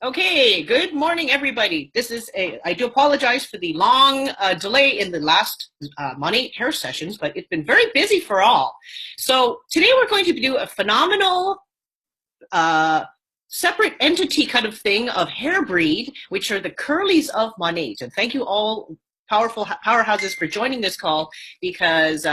Okay, good morning, everybody. I do apologize for the long delay in the last Monat hair sessions, but it's been very busy for all. So today we're going to do a phenomenal uh, separate entity kind of thing of hair breed, which are the Curlies of Monat. And thank you all powerful powerhouses for joining this call because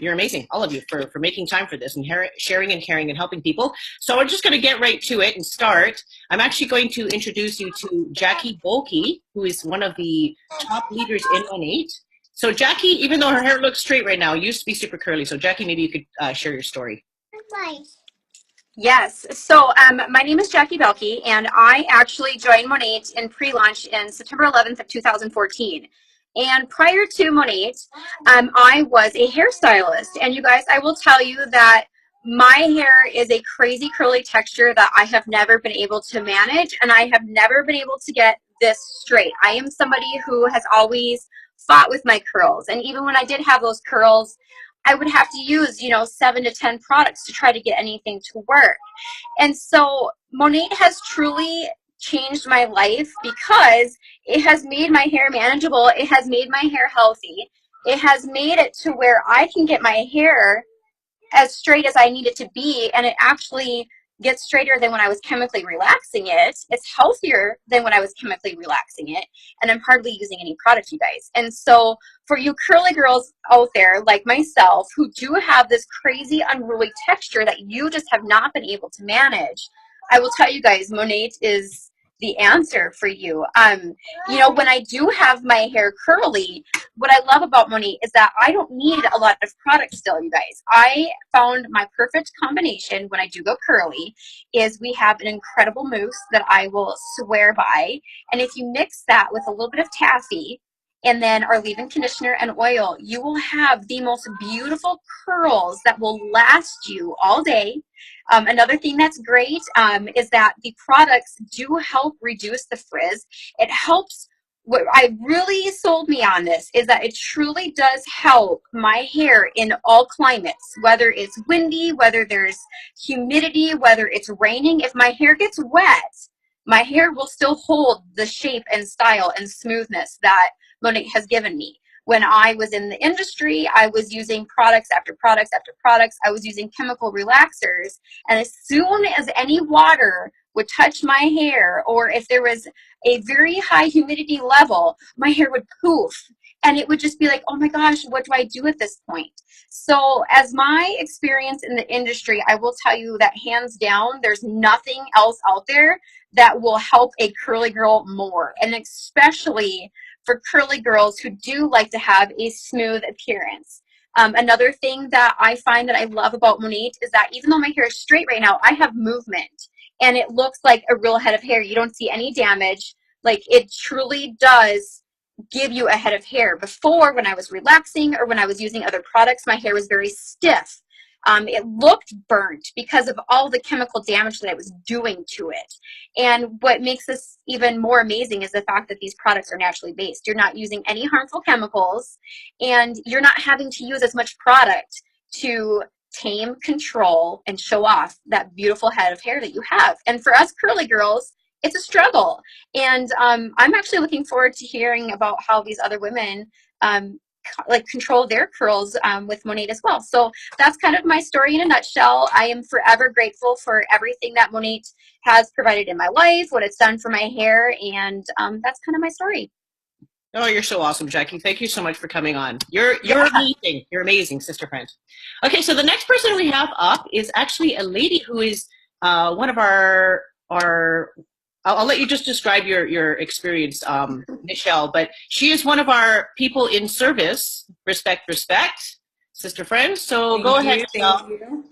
you're amazing, all of you, for making time for this and sharing and caring and helping people. So I'm just going to get right to it and start. I'm actually going to introduce you to Jackie Bolke, who is one of the top leaders in Monat. So Jackie, even though her hair looks straight right now, used to be super curly. So Jackie, maybe you could share your story. Yes. So my name is Jackie Belke, and I actually joined Monat in pre-launch in September 11th of 2014. And prior to Monat, I was a hairstylist. And you guys, I will tell you that my hair is a crazy curly texture that I have never been able to manage, and I have never been able to get this straight. I am somebody who has always fought with my curls. And even when I did have those curls, I would have to use, 7 to 10 products to try to get anything to work. And so Monat has truly changed my life because it has made my hair manageable. It has made my hair healthy. It has made it to where I can get my hair as straight as I need it to be, and it actually gets straighter than when I was chemically relaxing it. It's healthier than when I was chemically relaxing it, and I'm hardly using any product, you guys. And so for you curly girls out there like myself who do have this crazy unruly texture that you just have not been able to manage, I will tell you guys, Monat is the answer for you. When I do have my hair curly, what I love about Monat is that I don't need a lot of product still, you guys. I found my perfect combination when I do go curly is we have an incredible mousse that I will swear by. And if you mix that with a little bit of taffy and then our leave-in conditioner and oil, you will have the most beautiful curls that will last you all day. Another thing that's great is that the products do help reduce the frizz. It helps. What I really sold me on this is that it truly does help my hair in all climates, whether it's windy, whether there's humidity, whether it's raining. If my hair gets wet, my hair will still hold the shape and style and smoothness that Monat has given me. When I was in the industry, I was using products after products after products. I was using chemical relaxers. And as soon as any water would touch my hair, or if there was a very high humidity level, my hair would poof. And it would just be like, oh my gosh, what do I do at this point? So as my experience in the industry, I will tell you that hands down, there's nothing else out there that will help a curly girl more. And especially for curly girls who do like to have a smooth appearance. Another thing that I find that I love about Monat is that even though my hair is straight right now, I have movement and it looks like a real head of hair. You don't see any damage. Like, it truly does give you a head of hair. Before, when I was relaxing or when I was using other products, my hair was very stiff. It looked burnt because of all the chemical damage that I was doing to it. And what makes this even more amazing is the fact that these products are naturally based. You're not using any harmful chemicals, and you're not having to use as much product to tame, control, and show off that beautiful head of hair that you have. And for us curly girls, it's a struggle. And I'm actually looking forward to hearing about how these other women control their curls with Monat as well. So that's kind of my story in a nutshell. I am forever grateful for everything that Monat has provided in my life, what it's done for my hair, and that's kind of my story. Oh, you're so awesome, Jackie. Thank you so much for coming on. You're Yeah. amazing. You're amazing, sister friend. Okay, so the next person we have up is actually a lady who is one of our I'll let you just describe your experience, Michelle, but she is one of our people in service. Respect, respect, sister friend. So go Thank ahead, you. Thank Michelle. you.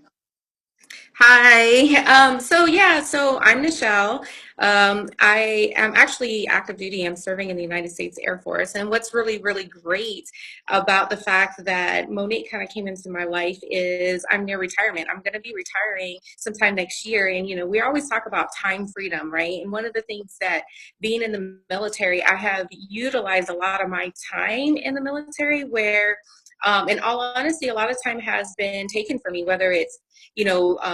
Hi. So I'm Michelle. I am actually active duty. I'm serving in the United States Air Force. And what's really, really great about the fact that Monat kind of came into my life is I'm near retirement. I'm going to be retiring sometime next year. And, we always talk about time freedom, right? And one of the things that being in the military, I have utilized a lot of my time in the military where in all honesty, a lot of time has been taken from me, whether it's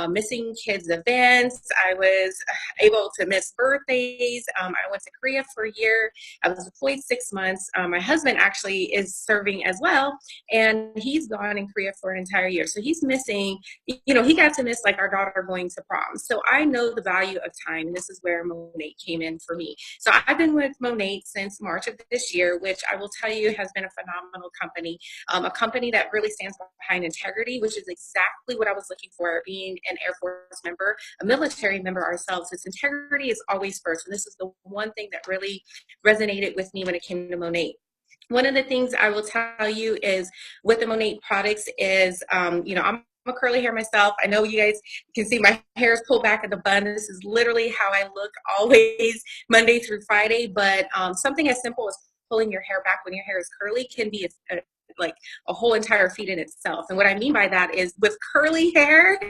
missing kids' events. I was able to miss birthdays. I went to Korea for a year. I was deployed 6 months. My husband actually is serving as well, and he's gone in Korea for an entire year. So he's missing, he got to miss like our daughter going to prom. So I know the value of time. And this is where Monat came in for me. So I've been with Monat since March of this year, which I will tell you has been a phenomenal company. A company that really stands behind integrity, which is exactly what I was looking for being an Air Force member, a military member ourselves. Its integrity is always first. And this is the one thing that really resonated with me when it came to Monat. One of the things I will tell you is with the Monat products is, I'm a curly hair myself. I know you guys can see my hair is pulled back in the bun. This is literally how I look always Monday through Friday. But something as simple as pulling your hair back when your hair is curly can be like a whole entire feat in itself. And what I mean by that is with curly hair,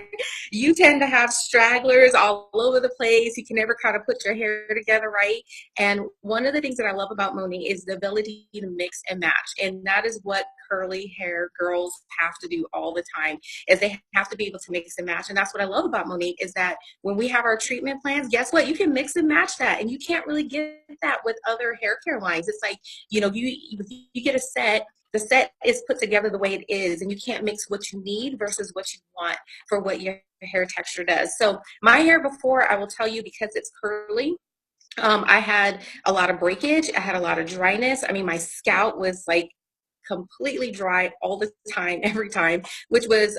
you tend to have stragglers all over the place. You can never kind of put your hair together right. And one of the things that I love about Monat is the ability to mix and match. And that is what curly hair girls have to do all the time, is they have to be able to mix and match. And that's what I love about Monat, is that when we have our treatment plans, guess what? You can mix and match that. And you can't really get that with other hair care lines. It's like, you get a set, the set is put together the way it is, and you can't mix what you need versus what you want for what your hair texture does. So my hair before, I will tell you, because it's curly, I had a lot of breakage. I had a lot of dryness. I mean, my scalp was like completely dry all the time, every time, which was,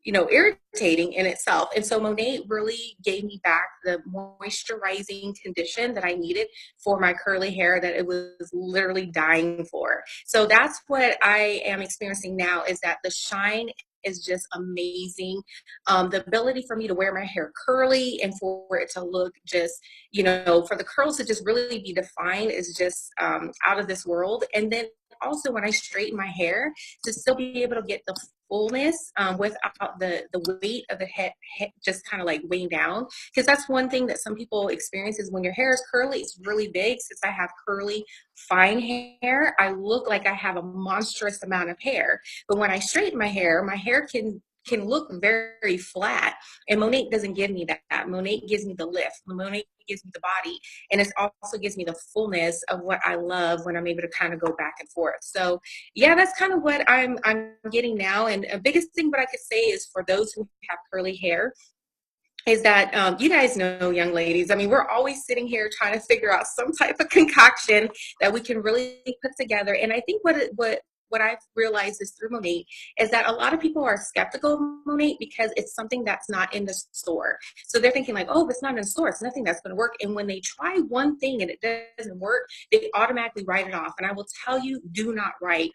irritating in itself. And so Monat really gave me back the moisturizing condition that I needed for my curly hair that it was literally dying for. So that's what I am experiencing now, is that the shine is just amazing. The ability for me to wear my hair curly and for it to look just, for the curls to just really be defined is just out of this world. And then also when I straighten my hair, to still be able to get the fullness without the weight of the head just kind of like weighing down. Because that's one thing that some people experience, is when your hair is curly, it's really big. Since I have curly, fine hair, I look like I have a monstrous amount of hair. But when I straighten my hair can look very flat. And Monat doesn't give me that. Monat gives me the lift. Monat gives me the body. And it also gives me the fullness of what I love when I'm able to kind of go back and forth. So yeah, that's kind of what I'm getting now. And the biggest thing what I could say is, for those who have curly hair, is that you guys know, young ladies, I mean, we're always sitting here trying to figure out some type of concoction that we can really put together. And I think what I've realized is through Monat is that a lot of people are skeptical of Monat because it's something that's not in the store. So they're thinking like, oh, if it's not in the store, it's nothing that's going to work. And when they try one thing and it doesn't work, they automatically write it off. And I will tell you, do not write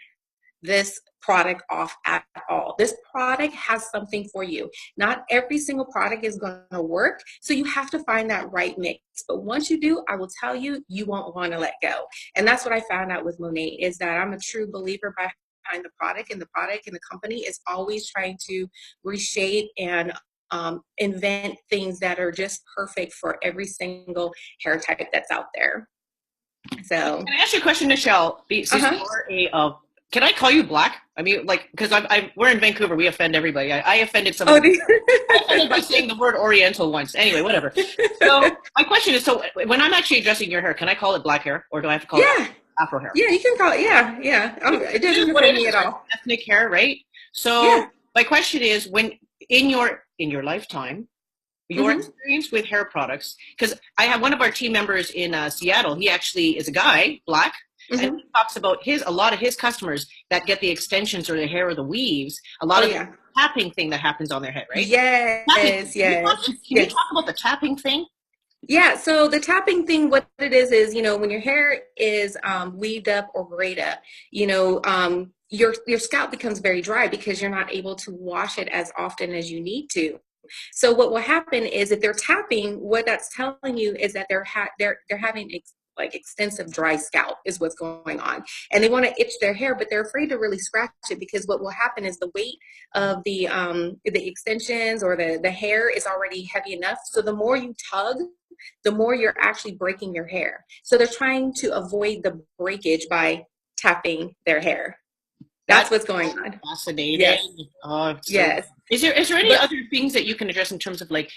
this product off at all. This product has something for you. Not every single product is going to work, so you have to find that right mix. But once you do, I will tell you, you won't want to let go. And that's what I found out with Monat, is that I'm a true believer behind the product, and the company is always trying to reshape and invent things that are just perfect for every single hair type that's out there. So can I ask you a question, Michelle? Since you're can I call you Black? I mean, like, because we're in Vancouver, we offend everybody. I offended some. I offended by saying the word Oriental once. Anyway, whatever. So my question is, so when I'm actually addressing your hair, can I call it black hair, or do I have to call it Afro hair? Yeah, you can call it. Yeah. It doesn't offend me at all. Ethnic hair, right? So my question is, when in your lifetime, your experience with hair products, because I have one of our team members in Seattle. He actually is a guy, Black. And he talks about a lot of his customers that get the extensions or the hair or the weaves, a lot of the tapping thing that happens on their head, right? Yes, Can you talk about the tapping thing? Yeah, so the tapping thing, what it is, when your hair is weaved up or braided up, your scalp becomes very dry because you're not able to wash it as often as you need to. So what will happen is, if they're tapping, what that's telling you is that they're having extensive dry scalp is what's going on, and they want to itch their hair, but they're afraid to really scratch it, because what will happen is the weight of the extensions or the hair is already heavy enough. So the more you tug, the more you're actually breaking your hair. So they're trying to avoid the breakage by tapping their hair. That's That's what's going on. fascinating. Yes. Oh, so Yes. is there any But other things that you can address in terms of like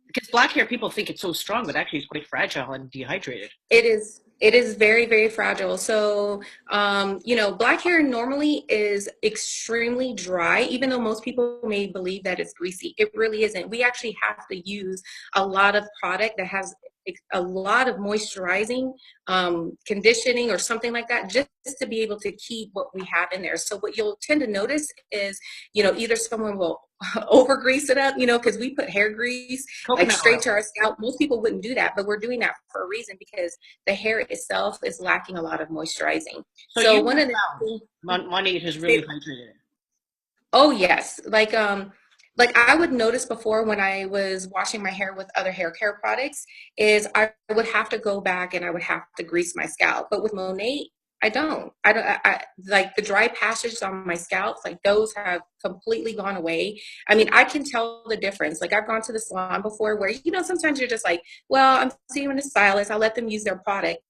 because black hair people think it's so strong, but actually it's quite fragile and dehydrated. it is very, very fragile. So, black hair normally is extremely dry, even though most people may believe that it's greasy. It really isn't. We actually have to use a lot of product that has a lot of moisturizing, conditioning or something like that, just to be able to keep what we have in there. So what you'll tend to notice is, either someone will over grease it up, because we put hair grease like Coconut straight oil. to our scalp. Most people wouldn't do that, but we're doing that for a reason, because the hair itself is lacking a lot of moisturizing. So So you one have of the found Monat has really hydrated it. Oh yes, like I would notice before when I was washing my hair with other hair care products is I would have to go back and I would have to grease my scalp. But with Monat, I don't. I don't. Like the dry patches on my scalp, like those have completely gone away. I mean, I can tell the difference. Like I've gone to the salon before where sometimes you're just like, well, I'm seeing a stylist. I'll let them use their product.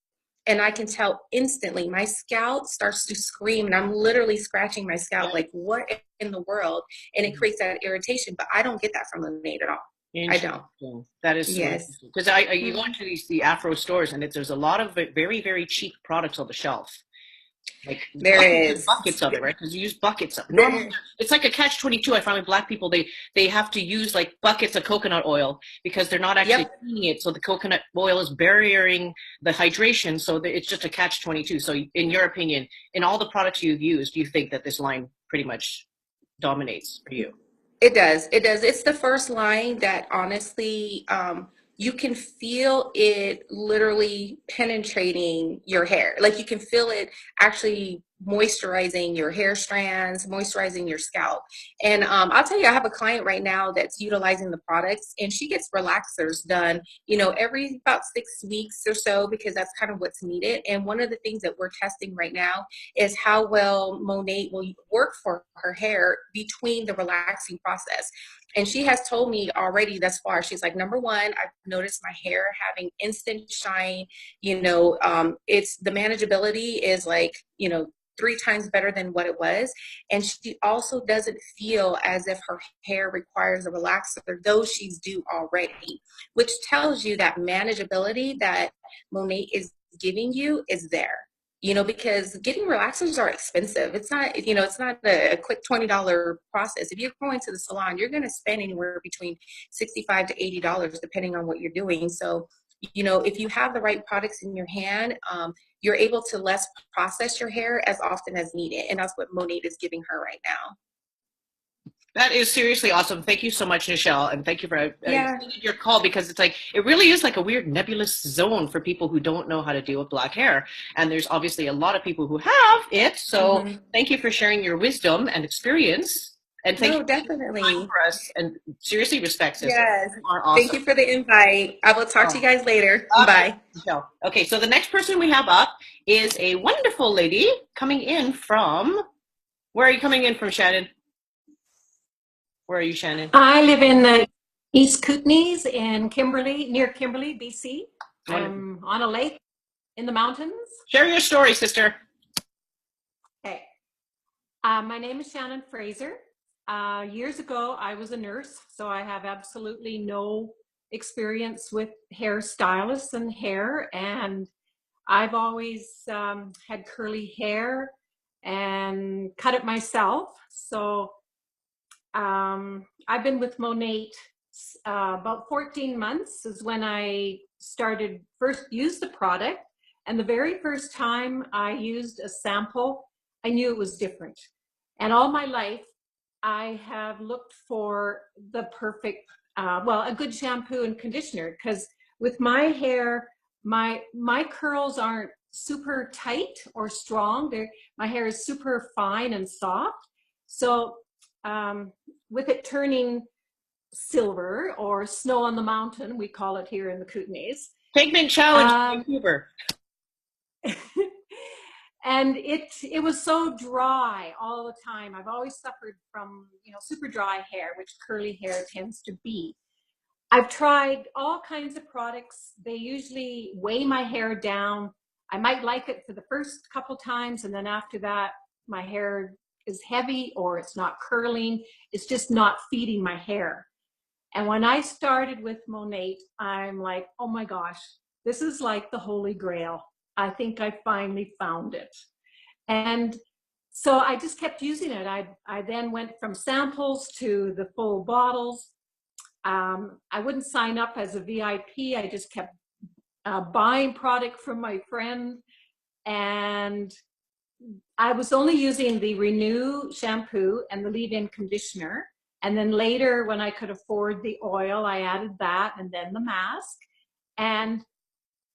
And I can tell instantly my scalp starts to scream and I'm literally scratching my Yeah. scalp like what in the world, and it creates that irritation, but I don't get that from Lemonade at all. I don't. Interesting. That is so Yes. interesting because I you go Mhm. into the Afro stores and there's a lot of very very cheap products on the shelf, like There buckets and is. buckets of it, right? Because you use buckets of normally There, it's like a catch 22. I find with black people they have to use like buckets of coconut oil because they're not actually yep. cleaning it, so the coconut oil is burying the hydration, so that it's just a catch 22. So in your opinion, in all the products you've used, do you think that this line pretty much dominates for you? It does. It does. It's the first line that honestly, you can feel it literally penetrating your hair. Like you can feel it actually moisturizing your hair strands, moisturizing your scalp. And I'll tell you, I have a client right now that's utilizing the products, and she gets relaxers done, every about 6 weeks or so, because that's kind of what's needed. And one of the things that we're testing right now is how well Monat will work for her hair between the relaxing process. And she has told me already thus far, she's like, number one, I've noticed my hair having instant shine. It's the manageability is like, 3 times better than what it was. And she also doesn't feel as if her hair requires a relaxer, though she's due already, which tells you that manageability that Monat is giving you is there, because getting relaxers are expensive. It's not a quick $20 process. If you're going to the salon, you're going to spend anywhere between $65 to $80, depending on what you're doing. So, if you have the right products in your hand, you're able to less process your hair as often as needed. And that's what Monat is giving her right now. That is seriously awesome. Thank you so much, Nichelle, and thank you for Yeah. taking your call because it's like it really is like a weird nebulous zone for people who don't know how to deal with black hair, and there's obviously a lot of people who have it. So Hmm. thank you for sharing your wisdom and experience, and thank you No, for taking time definitely. for us. And seriously, respect, sister. Yes. You are Thank awesome. you for the invite. I will talk to you Oh, guys later. okay, Bye. Nichelle. Okay, so the next person we have up is a wonderful lady coming in from. Where are you coming in from, Shannon? Where are you, Shannon? I live in the East Kootenays in Kimberley, near Kimberley, BC. Wonderful. I'm on a lake in the mountains. Share your story, sister. Okay. My name is Shannon Fraser. Years ago, I was a nurse, so I have absolutely no experience with hairstylists and hair. And I've always had curly hair and cut it myself. So I've been with Monat about 14 months is when I started first use the product. And the very first time I used a sample, I knew it was different. And all my life, I have looked for the perfect, a good shampoo and conditioner, because with my hair, my curls aren't super tight or strong. My hair is super fine and soft. So um, with it turning silver or snow on the mountain, we call it here in the Kootenays. Pigment challenge in Um, Vancouver. and it was so dry all the time. I've always suffered from super dry hair, which curly hair tends to be. I've tried all kinds of products. They usually weigh my hair down. I might like it for the first couple times, and then after that, my hair is heavy or it's not curling. It's just not feeding my hair. And when I started with Monat, I'm like, oh my gosh, this is like the Holy Grail. I think I finally found it. And so I just kept using it. I then went from samples to the full bottles. I wouldn't sign up as a VIP. I just kept buying product from my friend. And I was only using the Renew shampoo and the leave-in conditioner. And then later, when I could afford the oil, I added that and then the mask. And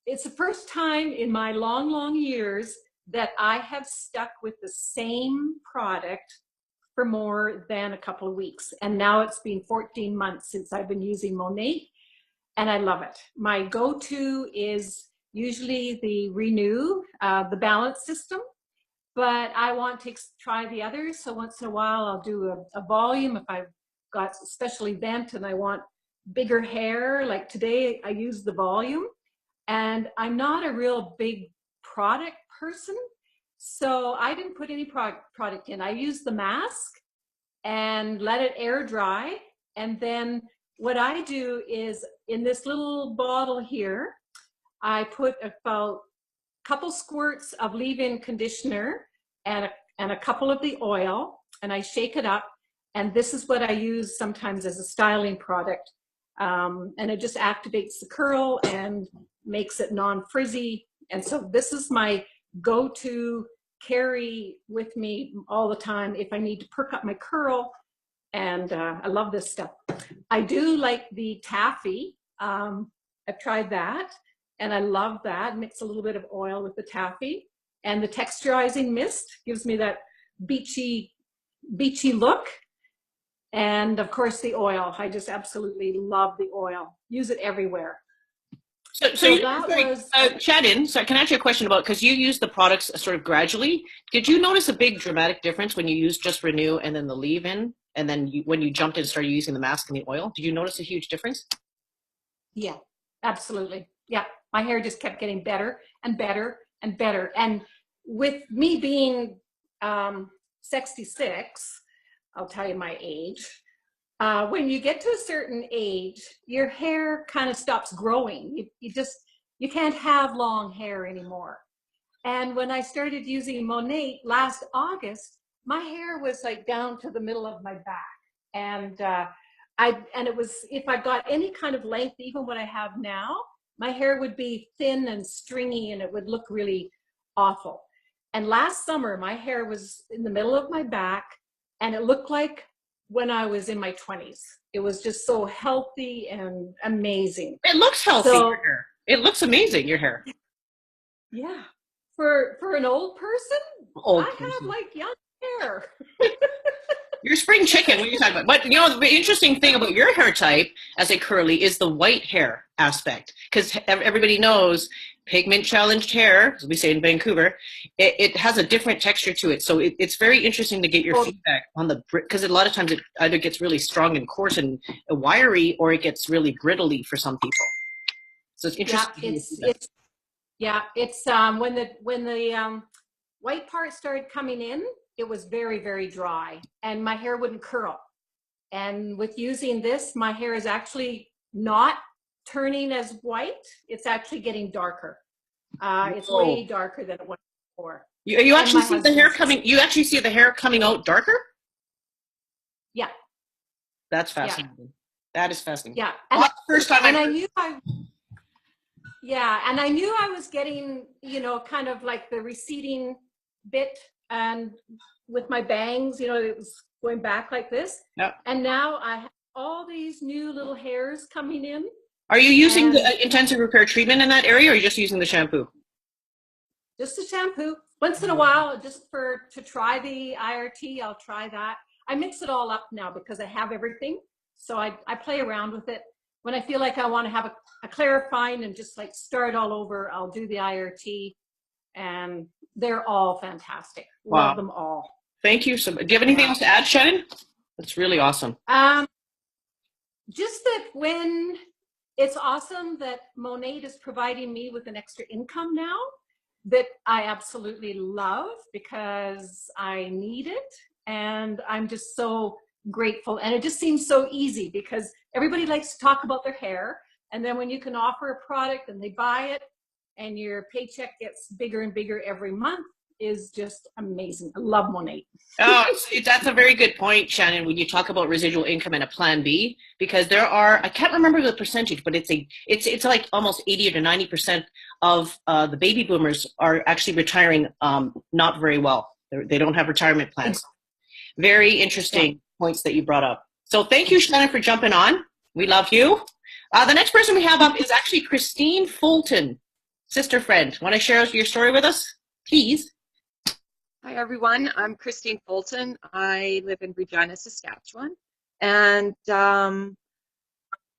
it's the first time in my long, long years that I have stuck with the same product for more than a couple of weeks. And now it's been 14 months since I've been using Monat, and I love it. My go-to is usually the Renew, the balance system, but I want to try the others. So once in a while, I'll do a volume if I've got a special event and I want bigger hair. Like today, I use the volume. And I'm not a real big product person, so I didn't put any product in. I used the mask and let it air dry. And then what I do is in this little bottle here, I put about a couple squirts of leave-in conditioner and a couple of the oil, and I shake it up. And this is what I use sometimes as a styling product. And it just activates the curl and makes it non-frizzy. And so this is my go-to carry with me all the time if I need to perk up my curl. And I love this stuff. I do like the taffy. I've tried that and I love that. Mix a little bit of oil with the taffy. And the texturizing mist gives me that beachy look. And of course the oil. I just absolutely love the oil. Use it everywhere. So Shannon, so can I ask you a question about, because you use the products sort of gradually. Did you notice a big dramatic difference when you used just Renew and then the leave-in, and then when you jumped in and started using the mask and the oil? Did you notice a huge difference? Yeah, absolutely. Yeah, my hair just kept getting better and better and better. And with me being 66, I'll tell you my age. When you get to a certain age, your hair kind of stops growing. You can't have long hair anymore. And when I started using Monat last August, my hair was like down to the middle of my back. And it was, if I got any kind of length, even what I have now, my hair would be thin and stringy and it would look really awful. And last summer, my hair was in the middle of my back and it looked like when I was in my 20s. It was just so healthy and amazing. It looks healthy, your hair. It looks amazing, your hair. Yeah. For an old person, I have like young hair. You're spring chicken. What are you talking about? But you know, the interesting thing about your hair type as a curly is the white hair aspect, because everybody knows pigment challenged hair, as we say in Vancouver, it has a different texture to it. So it's very interesting to get your feedback on the, because a lot of times it either gets really strong and coarse and wiry, or it gets really brittly for some people. So it's interesting. Yeah, it's when the white part started coming in, it was very, very dry and my hair wouldn't curl. And with using this, my hair is actually not turning as white. It's actually getting darker. It's way darker than it was before. You actually see the hair coming, you actually see the hair coming out darker? Yeah. That's fascinating. Yeah. That is fascinating. Yeah. And first time and I knew I was getting, you know, kind of like the receding bit, and with my bangs, you know, it was going back like this. Yep. And now I have all these new little hairs coming in. Are you using the intensive repair treatment in that area, or are you just using the shampoo? Just the shampoo. Once in a while, just to try the IRT, I'll try that. I mix it all up now because I have everything. So I play around with it. When I feel like I want to have a clarifying and just like start all over, I'll do the IRT, and they're all fantastic. Wow. Love them all. Thank you so much. Do you have anything else to add, Shannon? That's really awesome. Just that when it's awesome that Monat is providing me with an extra income now. that I absolutely love because I need it. And I'm just so grateful. And it just seems so easy because everybody likes to talk about their hair. And then when you can offer a product and they buy it and your paycheck gets bigger and bigger every month is just amazing. I love Monat. Oh, that's a very good point, Shannon, when you talk about residual income and a plan B, because there are, I can't remember the percentage, but it's like almost 80 to 90% of the baby boomers are actually retiring not very well. They don't have retirement plans. Very interesting points that you brought up. So thank you, Shannon, for jumping on. We love you. The next person we have up is actually Christine Fulton, sister friend. Want to share your story with us, please? Hi, everyone. I'm Christine Fulton. I live in Regina, Saskatchewan. And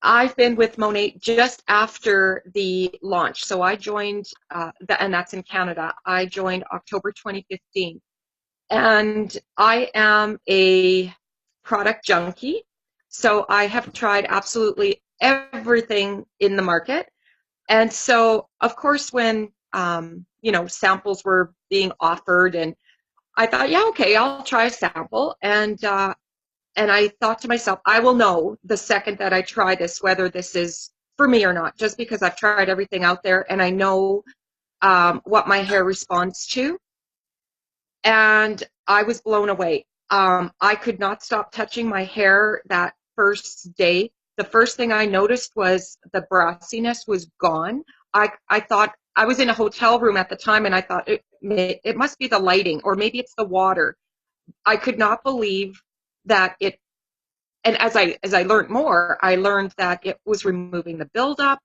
I've been with Monat just after the launch. So I joined, and that's in Canada. I joined October 2015. And I am a product junkie. So I have tried absolutely everything in the market. And so, of course, when, samples were being offered, and I thought, yeah, okay, I'll try a sample. And I thought to myself, I will know the second that I try this, whether this is for me or not, just because I've tried everything out there and I know what my hair responds to. And I was blown away. I could not stop touching my hair that first day. The first thing I noticed was the brassiness was gone. I thought, I was in a hotel room at the time, and I thought it must be the lighting, or maybe it's the water. I could not believe that it, and as I learned more, I learned that it was removing the buildup.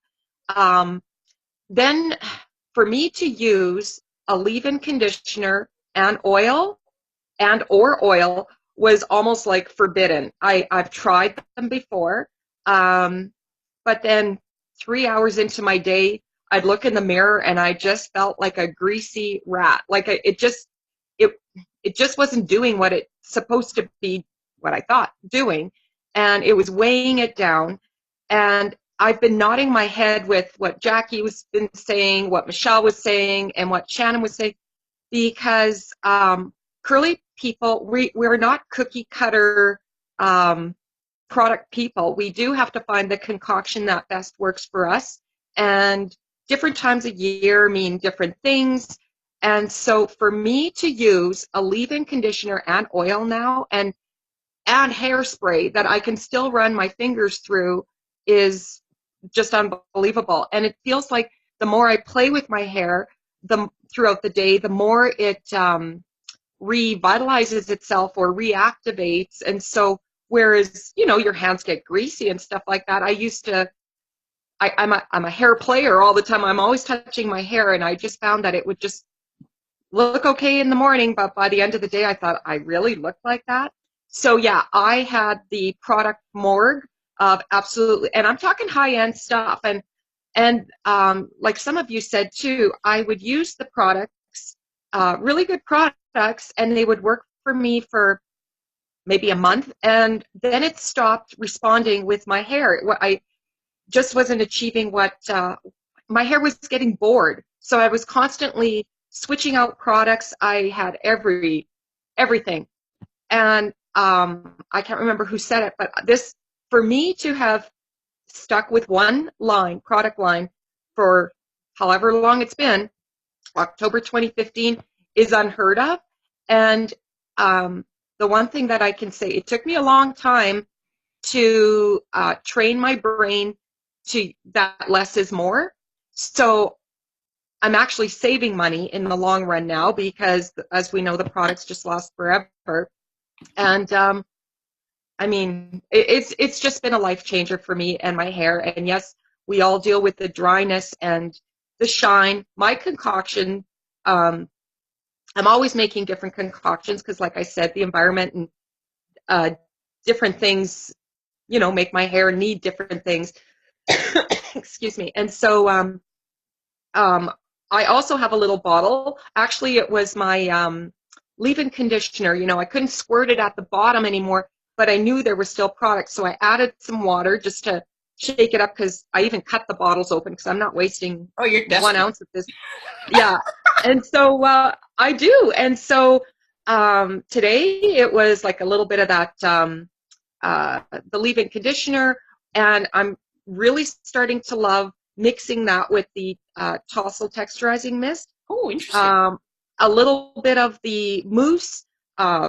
Then for me to use a leave-in conditioner and oil or oil was almost like forbidden. I've tried them before, but then 3 hours into my day, I'd look in the mirror and I just felt like a greasy rat. Like it just wasn't doing what it's supposed to be, what I thought doing, and it was weighing it down. And I've been nodding my head with what Jackie was been saying, what Michelle was saying, and what Shannon was saying, because curly people, we're not cookie cutter product people. We do have to find the concoction that best works for us, and different times of year mean different things. And so for me to use a leave-in conditioner and oil now, and hairspray that I can still run my fingers through, is just unbelievable. And it feels like the more I play with my hair throughout the day, the more it revitalizes itself or reactivates. And so whereas, your hands get greasy and stuff like that, I'm a hair player all the time. I'm always touching my hair, and I just found that it would just look okay in the morning, but by the end of the day, I thought, I really look like that. So yeah, I had the product morgue of absolutely, and I'm talking high-end stuff. And like some of you said too, I would use the products, really good products, and they would work for me for maybe a month, and then it stopped responding with my hair. I just wasn't achieving what, my hair was getting bored. So I was constantly switching out products. I had everything. And I can't remember who said it, but this, for me to have stuck with one product line, for however long it's been, October 2015, is unheard of. And the one thing that I can say, it took me a long time to train my brain to that less is more. So I'm actually saving money in the long run now, because as we know, the products just last forever. And I mean, it's just been a life changer for me and my hair. And yes, we all deal with the dryness and the shine. My concoction, I'm always making different concoctions, because like I said, the environment and different things, make my hair need different things. Excuse me. And so I also have a little bottle. Actually, it was my leave-in conditioner. I couldn't squirt it at the bottom anymore, but I knew there was still product. So I added some water just to shake it up because I even cut the bottles open because I'm not wasting Oh, you're 1 desperate. ounce of this. Yeah. And so I do. And so today it was like a little bit of that, the leave-in conditioner, and I'm really starting to love mixing that with the Tousle texturizing mist. Oh, interesting. A little bit of the mousse,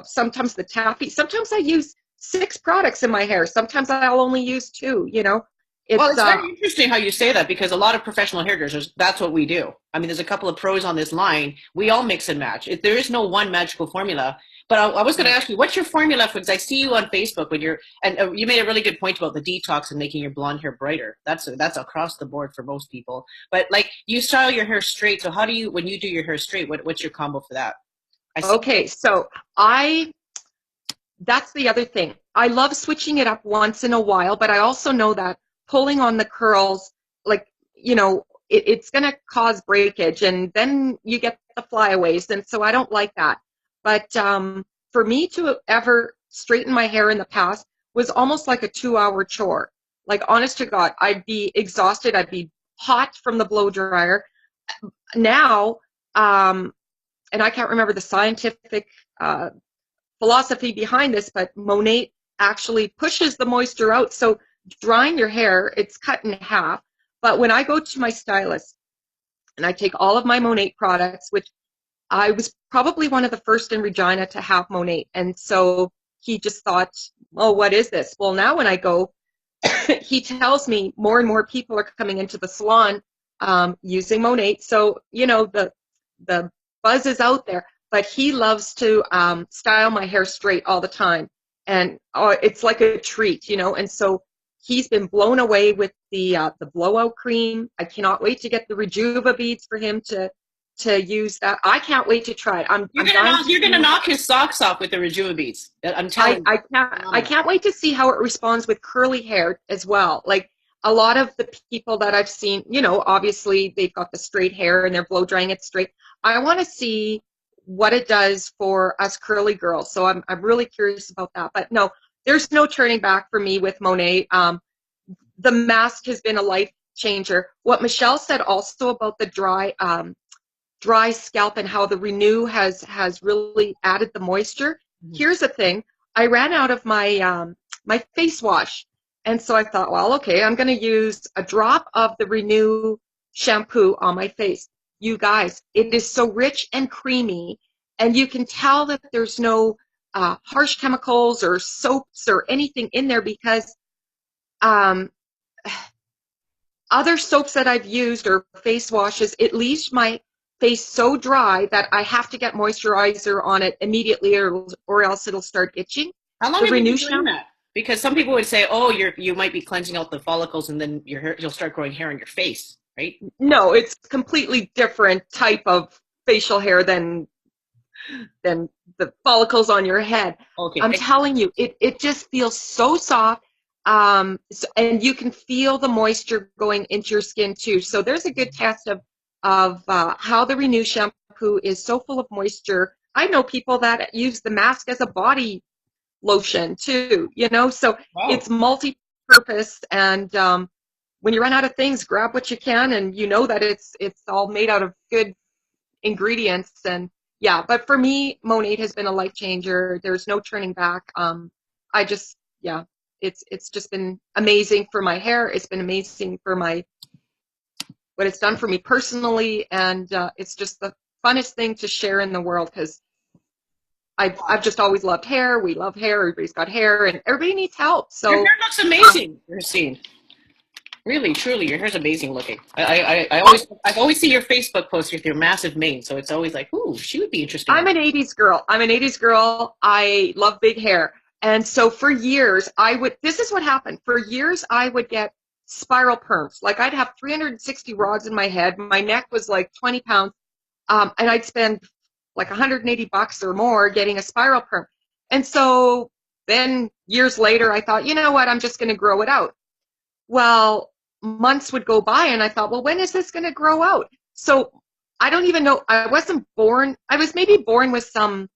sometimes the taffy. Sometimes I use 6 products in my hair. Sometimes I'll only use 2, you know. Well, It's it's very interesting how you say that because a lot of professional hairdressers, that's what we do. I mean, there's a couple of pros on this line. We all mix and match. There is no one magical formula. But I was going to ask you, what's your formula for? Because I see you on Facebook when you're, and you made a really good point about the detox and making your blonde hair brighter. That's across the board for most people. But like, you style your hair straight. So how do you, when you do your hair straight, what's your combo for that? I see. okay. So that's the other thing. I love switching it up once in a while, but I also know that pulling on the curls, like, you know, it's going to cause breakage, and then you get the flyaways, and so I don't like that. But for me to ever straighten my hair in the past was almost like a 2-hour chore. Like, honest to God, I'd be exhausted. I'd be hot from the blow dryer. Now, and I can't remember the scientific philosophy behind this, but Monat actually pushes the moisture out. So drying your hair, it's cut in half. But when I go to my stylist and I take all of my Monat products, which I was probably one of the first in Regina to have Monat, and so he just thought, oh, what is this? Well, now when I go, he tells me more and more people are coming into the salon using Monat. So, you know, the buzz is out there, but he loves to style my hair straight all the time. And it's like a treat, you know, and so he's been blown away with the blowout cream. I cannot wait to get the Rejuva beads for him to use that. I can't wait to try it. You're gonna knock his socks off with the Rejuva beads. I'm telling you. I can't wait to see how it responds with curly hair as well. Like, a lot of the people that I've seen, you know, obviously they've got the straight hair and they're blow drying it straight. I want to see what it does for us curly girls. So I'm really curious about that. But no, there's no turning back for me with Monat. The mask has been a life changer. What Michelle said also about the dry scalp and how the Renew has really added the moisture. Here's the thing. I ran out of my my face wash. And so I thought, well, okay, I'm going to use a drop of the Renew shampoo on my face. You guys, it is so rich and creamy, and you can tell that there's no harsh chemicals or soaps or anything in there, because other soaps that I've used or face washes, it leaves my face so dry that I have to get moisturizer on it immediately, or else it'll start itching. How long The have you Renew been doing shampoo. that? Because some people would say, "Oh, you might be cleansing out the follicles, and then your hair, you'll start growing hair on your face." Right? No, it's completely different type of facial hair than the follicles on your head. Okay. I'm telling you, it just feels so soft. And you can feel the moisture going into your skin too. So there's a good test of how the Renew shampoo is so full of moisture. I know people that use the mask as a body lotion too, you know, so Wow. it's multi-purpose. And when you run out of things, grab what you can, and you know that it's all made out of good ingredients. And yeah, but for me, Monat has been a life changer. There's no turning back. I just, yeah, it's just been amazing for my hair. It's been amazing for what it's done for me personally, and it's just the funnest thing to share in the world, because I've just always loved hair. We love hair. Everybody's got hair, and everybody needs help. Your So hair looks amazing, Christine. Really, truly, your hair's amazing looking. I've always see your Facebook posts with your massive mane, so it's always like, ooh, she would be interesting. I'm an 80s girl. I love big hair. And so for years, this is what happened. For years, I would get spiral perms. Like, I'd have 360 rods in my head. My neck was like 20 pounds. And I'd spend like $180 or more getting a spiral perm. And so then years later, I thought, you know what? I'm just going to grow it out. Well, months would go by, and I thought, well, when is this going to grow out? So I don't even know. I wasn't born. I was maybe born with some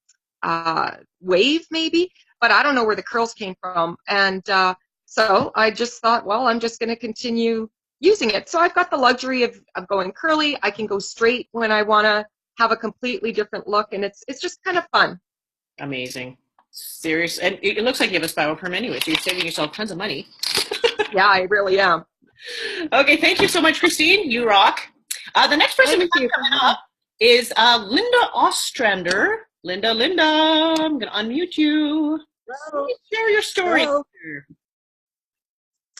wave, maybe, but I don't know where the curls came from. And So I just thought, well, I'm just going to continue using it. So I've got the luxury of going curly. I can go straight when I want to have a completely different look, and it's just kind of fun. Amazing. Serious. And it looks like you have a spiral perm anyway, so you're saving yourself tons of money. Yeah, I really am. Okay, thank you so much, Christine. You rock. The next person we Thank have you. coming up is Linda Ostrander. Linda, I'm going to unmute you. Hello. Please share your story. Hello.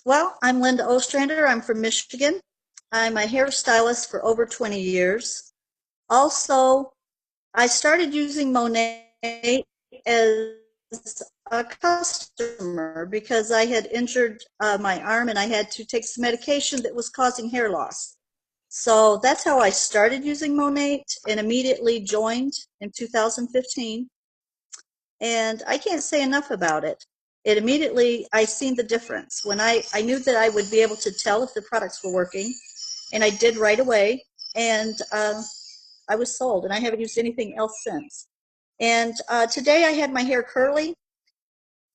Well, I'm Linda Ostrander. I'm from Michigan. I'm a hairstylist for over 20 years. Also, I started using Monet as a customer because I had injured my arm and I had to take some medication that was causing hair loss. So that's how I started using Monet and immediately joined in 2015. And I can't say enough about it. It immediately, I seen the difference. When I knew that I would be able to tell if the products were working, and I did right away, and I was sold, and I haven't used anything else since. And today I had my hair curly.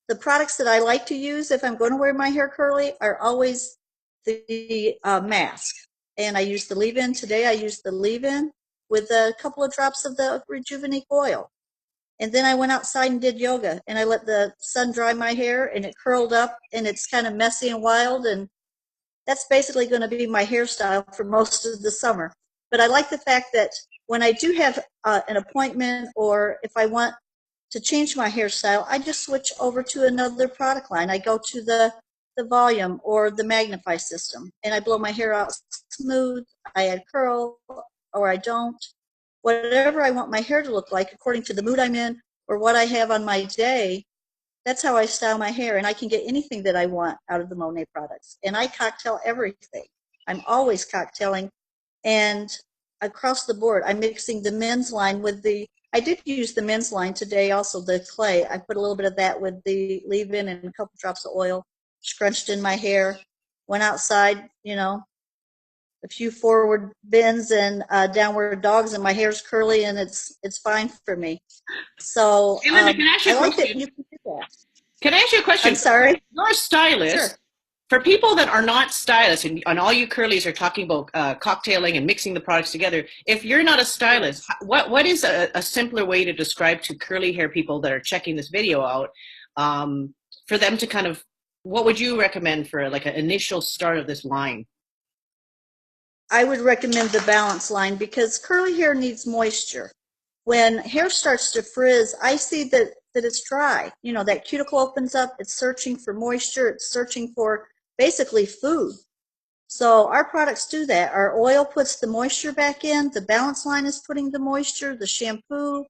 The products that I like to use if I'm going to wear my hair curly are always the mask. And I use the leave-in. Today I used the leave-in with a couple of drops of the Rejuvenate oil. And then I went outside and did yoga, and I let the sun dry my hair, and it curled up, and it's kind of messy and wild, and that's basically going to be my hairstyle for most of the summer. But I like the fact that when I do have an appointment, or if I want to change my hairstyle, I just switch over to another product line. I go to the volume or the magnify system, and I blow my hair out smooth. I add curl, or I don't. Whatever I want my hair to look like according to the mood I'm in or what I have on my day, that's how I style my hair. And I can get anything that I want out of the Monet products. And I cocktail everything. I'm always cocktailing. And across the board, I'm mixing the men's line with I did use the men's line today also, the clay. I put a little bit of that with the leave-in and a couple drops of oil, scrunched in my hair, went outside, a few forward bends and downward dogs, and my hair's curly, and it's fine for me. So Hey, Linda, can I ask you I a like that question? you can do that. Can I ask you a question? I'm sorry. You're a stylist. Sure. For people that are not stylists, and all you curlies are talking about cocktailing and mixing the products together, if you're not a stylist, what is a simpler way to describe to curly hair people that are checking this video out, for them to kind of, what would you recommend for like an initial start of this line? I would recommend the balance line because curly hair needs moisture. When hair starts to frizz, I see that it's dry. That cuticle opens up, it's searching for moisture, it's searching for basically food. So our products do that. Our oil puts the moisture back in, the balance line is putting the moisture, the shampoo.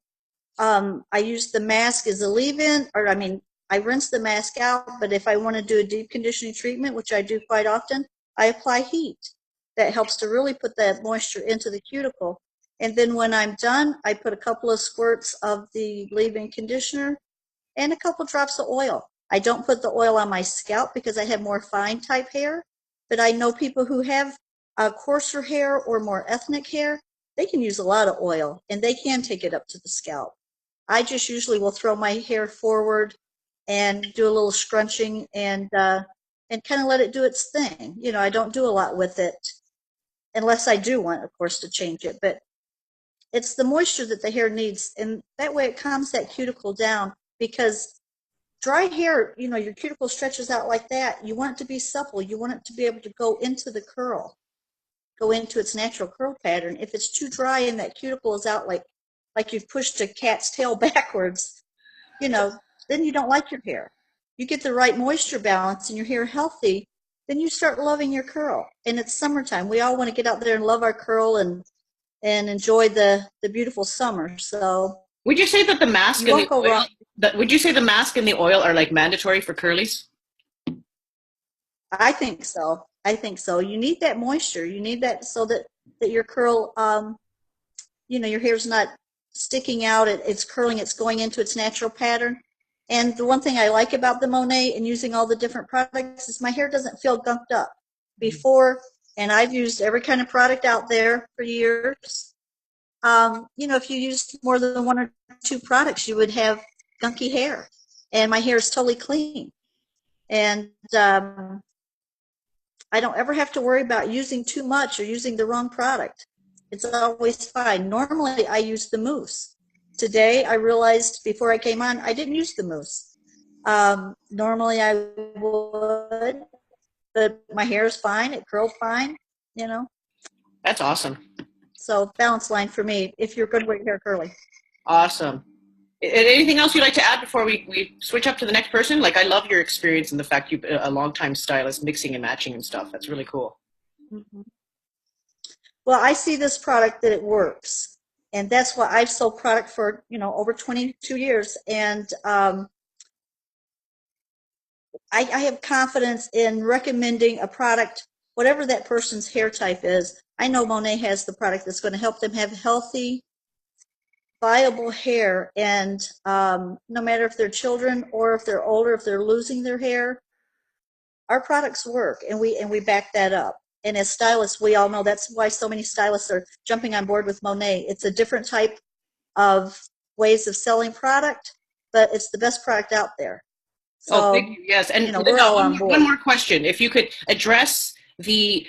I use the mask as a leave-in, I rinse the mask out, but if I want to do a deep conditioning treatment, which I do quite often, I apply heat. That helps to really put that moisture into the cuticle. And then when I'm done, I put a couple of squirts of the leave-in conditioner and a couple drops of oil. I don't put the oil on my scalp because I have more fine type hair, but I know people who have coarser hair or more ethnic hair, they can use a lot of oil and they can take it up to the scalp. I just usually will throw my hair forward and do a little scrunching and kind of let it do its thing. I don't do a lot with it unless I do want, of course, to change it. But it's the moisture that the hair needs, and that way it calms that cuticle down because dry hair, your cuticle stretches out like that. You want it to be supple. You want it to be able to go into the curl, go into its natural curl pattern. If it's too dry and that cuticle is out like you've pushed a cat's tail backwards, then you don't like your hair. You get the right moisture balance and your hair healthy, then you start loving your curl. And it's summertime. We all want to get out there and love our curl and enjoy the beautiful summer. So Would you say that the mask you and won't the go oil, wrong. would you say the mask and the oil are like mandatory for curlies? I think so. I think so. You need that moisture. You need that so that your curl, your hair's not sticking out. It's curling. It's going into its natural pattern. And the one thing I like about the Monet and using all the different products is my hair doesn't feel gunked up. Before, and I've used every kind of product out there for years. If you used more than one or two products, you would have gunky hair. And my hair is totally clean. And I don't ever have to worry about using too much or using the wrong product. It's always fine. Normally, I use the mousse. Today, I realized before I came on, I didn't use the mousse. Normally, I would, but my hair is fine. It curled fine, you know. That's awesome. So balance line for me, if you're going to wear your hair curly. Awesome. Anything else you'd like to add before we switch up to the next person? Like, I love your experience and the fact you've been a long-time stylist, mixing and matching and stuff. That's really cool. Mm-hmm. Well, I see this product that it works. And that's why I've sold product for, over 22 years. And I have confidence in recommending a product, whatever that person's hair type is. I know Monat has the product that's going to help them have healthy, viable hair. And no matter if they're children or if they're older, if they're losing their hair, our products work, and we back that up. And as stylists, we all know that's why so many stylists are jumping on board with Monat. It's a different type of ways of selling product, but it's the best product out there. So, thank you. Yes, and we're all on board. One more question. If you could address the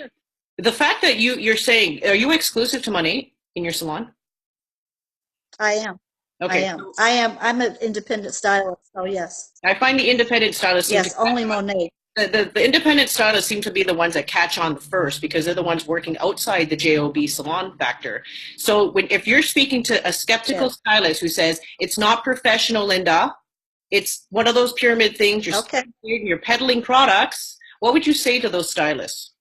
fact that you're saying, are you exclusive to Monat in your salon? I am. Okay. I am. I'm an independent stylist, so yes. I find the independent stylists yes, only Monat. The independent stylists seem to be the ones that catch on first because they're the ones working outside the JOB salon factor. So if you're speaking to a skeptical stylist who says, it's not professional, Linda, it's one of those pyramid things, you're peddling products, what would you say to those stylists?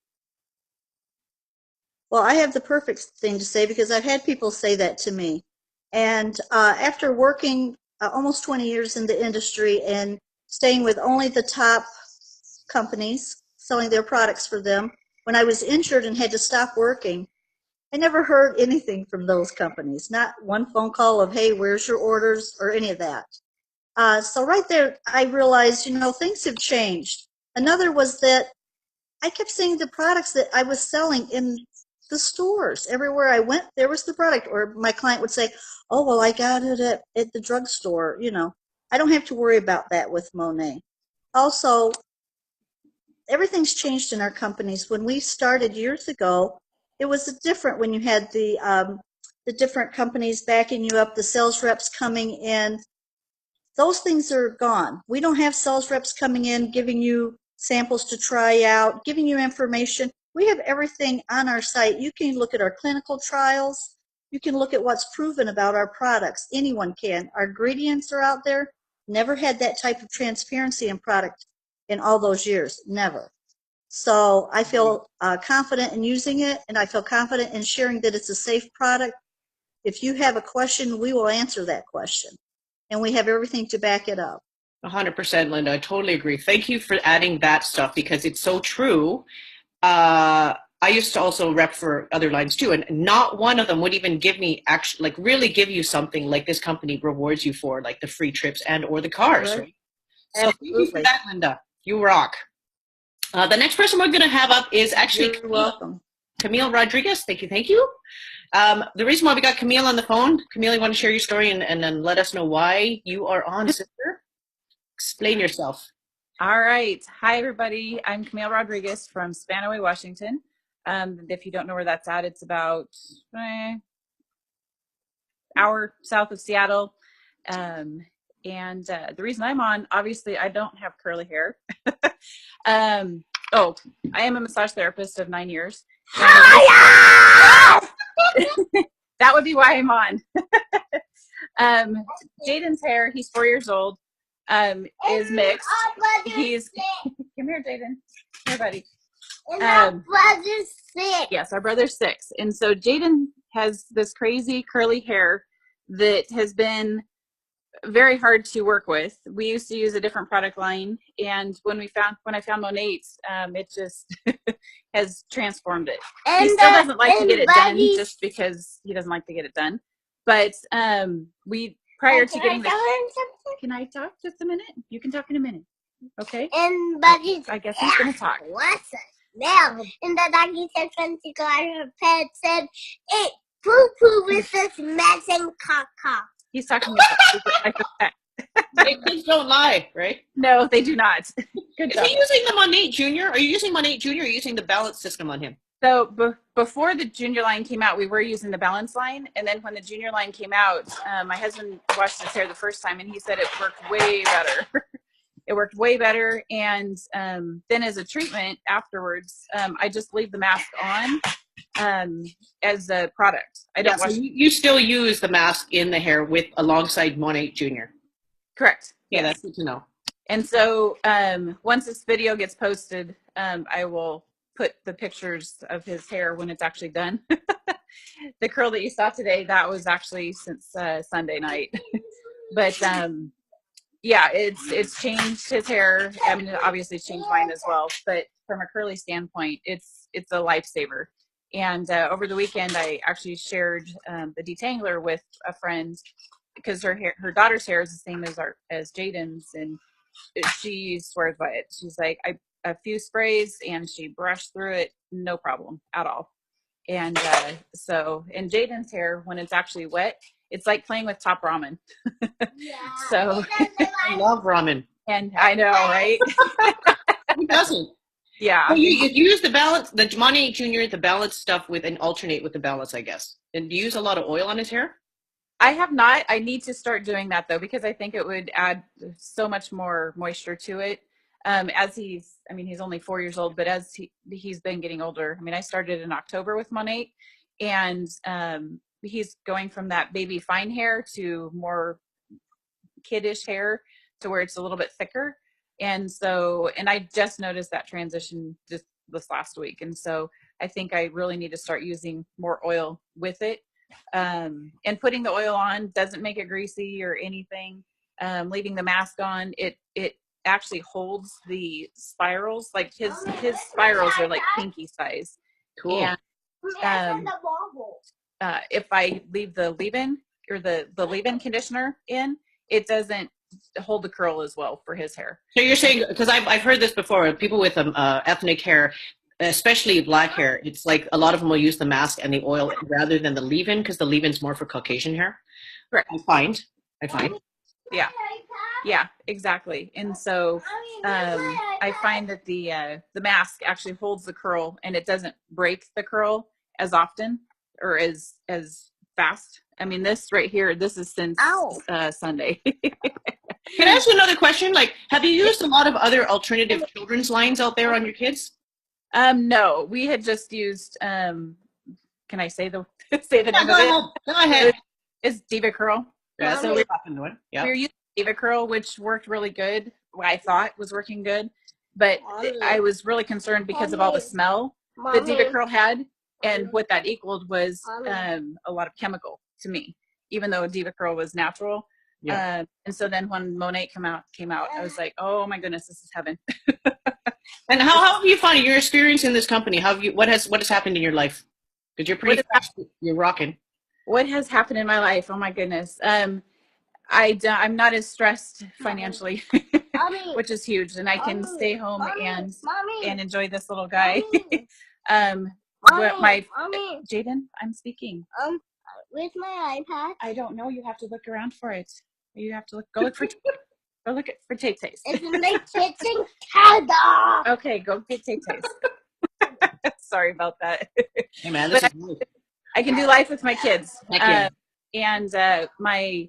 Well, I have the perfect thing to say because I've had people say that to me. And after working almost 20 years in the industry and staying with only the top companies, selling their products for them, when I was injured and had to stop working, I never heard anything from those companies, not one phone call of, hey, where's your orders, or any of that. So right there, I realized, things have changed. Another was that I kept seeing the products that I was selling in the stores. Everywhere I went, there was the product. Or my client would say, oh, well, I got it at the drugstore. I don't have to worry about that with Monat. Also, everything's changed in our companies. When we started years ago, it was different when you had the different companies backing you up, the sales reps coming in. Those things are gone. We don't have sales reps coming in, giving you samples to try out, giving you information. We have everything on our site. You can look at our clinical trials. You can look at what's proven about our products. Anyone can. Our ingredients are out there. Never had that type of transparency in product in all those years. Never. So I feel confident in using it, and I feel confident in sharing that it's a safe product. If you have a question, we will answer that question. And we have everything to back it up. 100%, Linda. I totally agree. Thank you for adding that stuff because it's so true. I used to also rep for other lines too, and not one of them would even give me really give you something like this company rewards you for, like the free trips and or the cars. Right? So thank you for that, Linda. You rock. The next person we're going to have up is actually Camille Rodriguez. Thank you. The reason why we got Camille on the phone, Camille, you want to share your story and then let us know why you are on, sister? Explain yourself. All right. Hi, everybody. I'm Camille Rodriguez from Spanaway, Washington. If you don't know where that's at, it's about an hour south of Seattle. And the reason I'm on, obviously, I don't have curly hair. I am a massage therapist of 9 years. That would be why I'm on. Jaden's hair, he's 4 years old, is mixed. He's come here, Jaden. Here, buddy. And our brother's 6. Yes, our brother's 6. And so Jaden has this crazy curly hair that has been very hard to work with. We used to use a different product line, and when I found Monat, it just has transformed it. And he still doesn't like to get it done just because he doesn't like to get it done. But prior to getting can I talk just a minute? You can talk in a minute. Okay. And buddy, I guess he's gonna talk. What's it now? And the doggy said when she got her pet said it poo poo with this mess and caca. He's talking about Kids don't lie, right? No, they do not. Good Is job. he using the Monat Junior? Are you using Monat Junior? Or are you using the balance system on him? So before the junior line came out, we were using the balance line. And then when the junior line came out, my husband washed his hair the first time and he said it worked way better. It worked way better. And then as a treatment afterwards, I just leave the mask on as a product. I don't So wash. you still use the mask in the hair with alongside Monat Junior. Correct. Yeah, Yes. that's good to know. And so once this video gets posted, I will put the pictures of his hair when it's actually done. The curl that you saw today, that was actually since Sunday night. But yeah, it's changed his hair. I mean, it obviously changed mine as well. But from a curly standpoint, it's a lifesaver. And over the weekend, I actually shared the detangler with a friend because her daughter's hair is the same as Jaden's, and she swears by it. She's like, a few sprays and she brushed through it, no problem at all. And so in Jaden's hair, when it's actually wet, it's like playing with top ramen. So I love ramen. and I know, right? Who doesn't? Yeah. Well, you use the balance, the Monat Junior, the balance stuff with and alternate with the balance, I guess. And do you use a lot of oil on his hair? I have not. I need to start doing that though, because I think it would add so much more moisture to it. As he's only 4 years old, but as he's been getting older. I mean, I started in October with Monat, and he's going from that baby fine hair to more kiddish hair to where it's a little bit thicker. And so, and I just noticed that transition just this last week. And so I think I really need to start using more oil with it. And putting the oil on doesn't make it greasy or anything. Leaving the mask on, it actually holds the spirals. Like his spirals are like pinky size. Cool. And if I leave the leave-in or the leave-in conditioner in, it doesn't hold the curl as well for his hair. So you're saying, because I've heard this before, people with ethnic hair, especially black hair, it's like a lot of them will use the mask and the oil rather than the leave-in, because the leave-in's more for Caucasian hair. Correct. I find. Yeah, exactly. And so I find that the mask actually holds the curl and it doesn't break the curl as often or as fast. I mean, this right here, this is since Sunday. Can I ask you another question? Like, have you used a lot of other alternative children's lines out there on your kids? No, we had just used, can I say the name of it? Go ahead. It's Diva Curl. Yeah, So we were using Diva Curl, which worked really good. What I thought was working good, but I was really concerned because of all the smell that Diva Curl had, and what that equaled was a lot of chemical to me, even though Diva Curl was natural. Yeah. And so then when Monat came out, I was like, oh my goodness, this is heaven. And how have you found your experience in this company? How have you? What has happened in your life? Because you're pretty fast. You're rocking. What has happened in my life? Oh my goodness. I'm not as stressed financially, which is huge, and I can stay home and enjoy this little guy. Jaden, I'm speaking. Where's my iPad? I don't know. You have to look around for it. You have to go look for Tay-Tays. It's in the kitchen counter. Okay, go get Tay-Tays. Sorry about that. Hey man, this is I can do life with my kids. Heck yeah. And my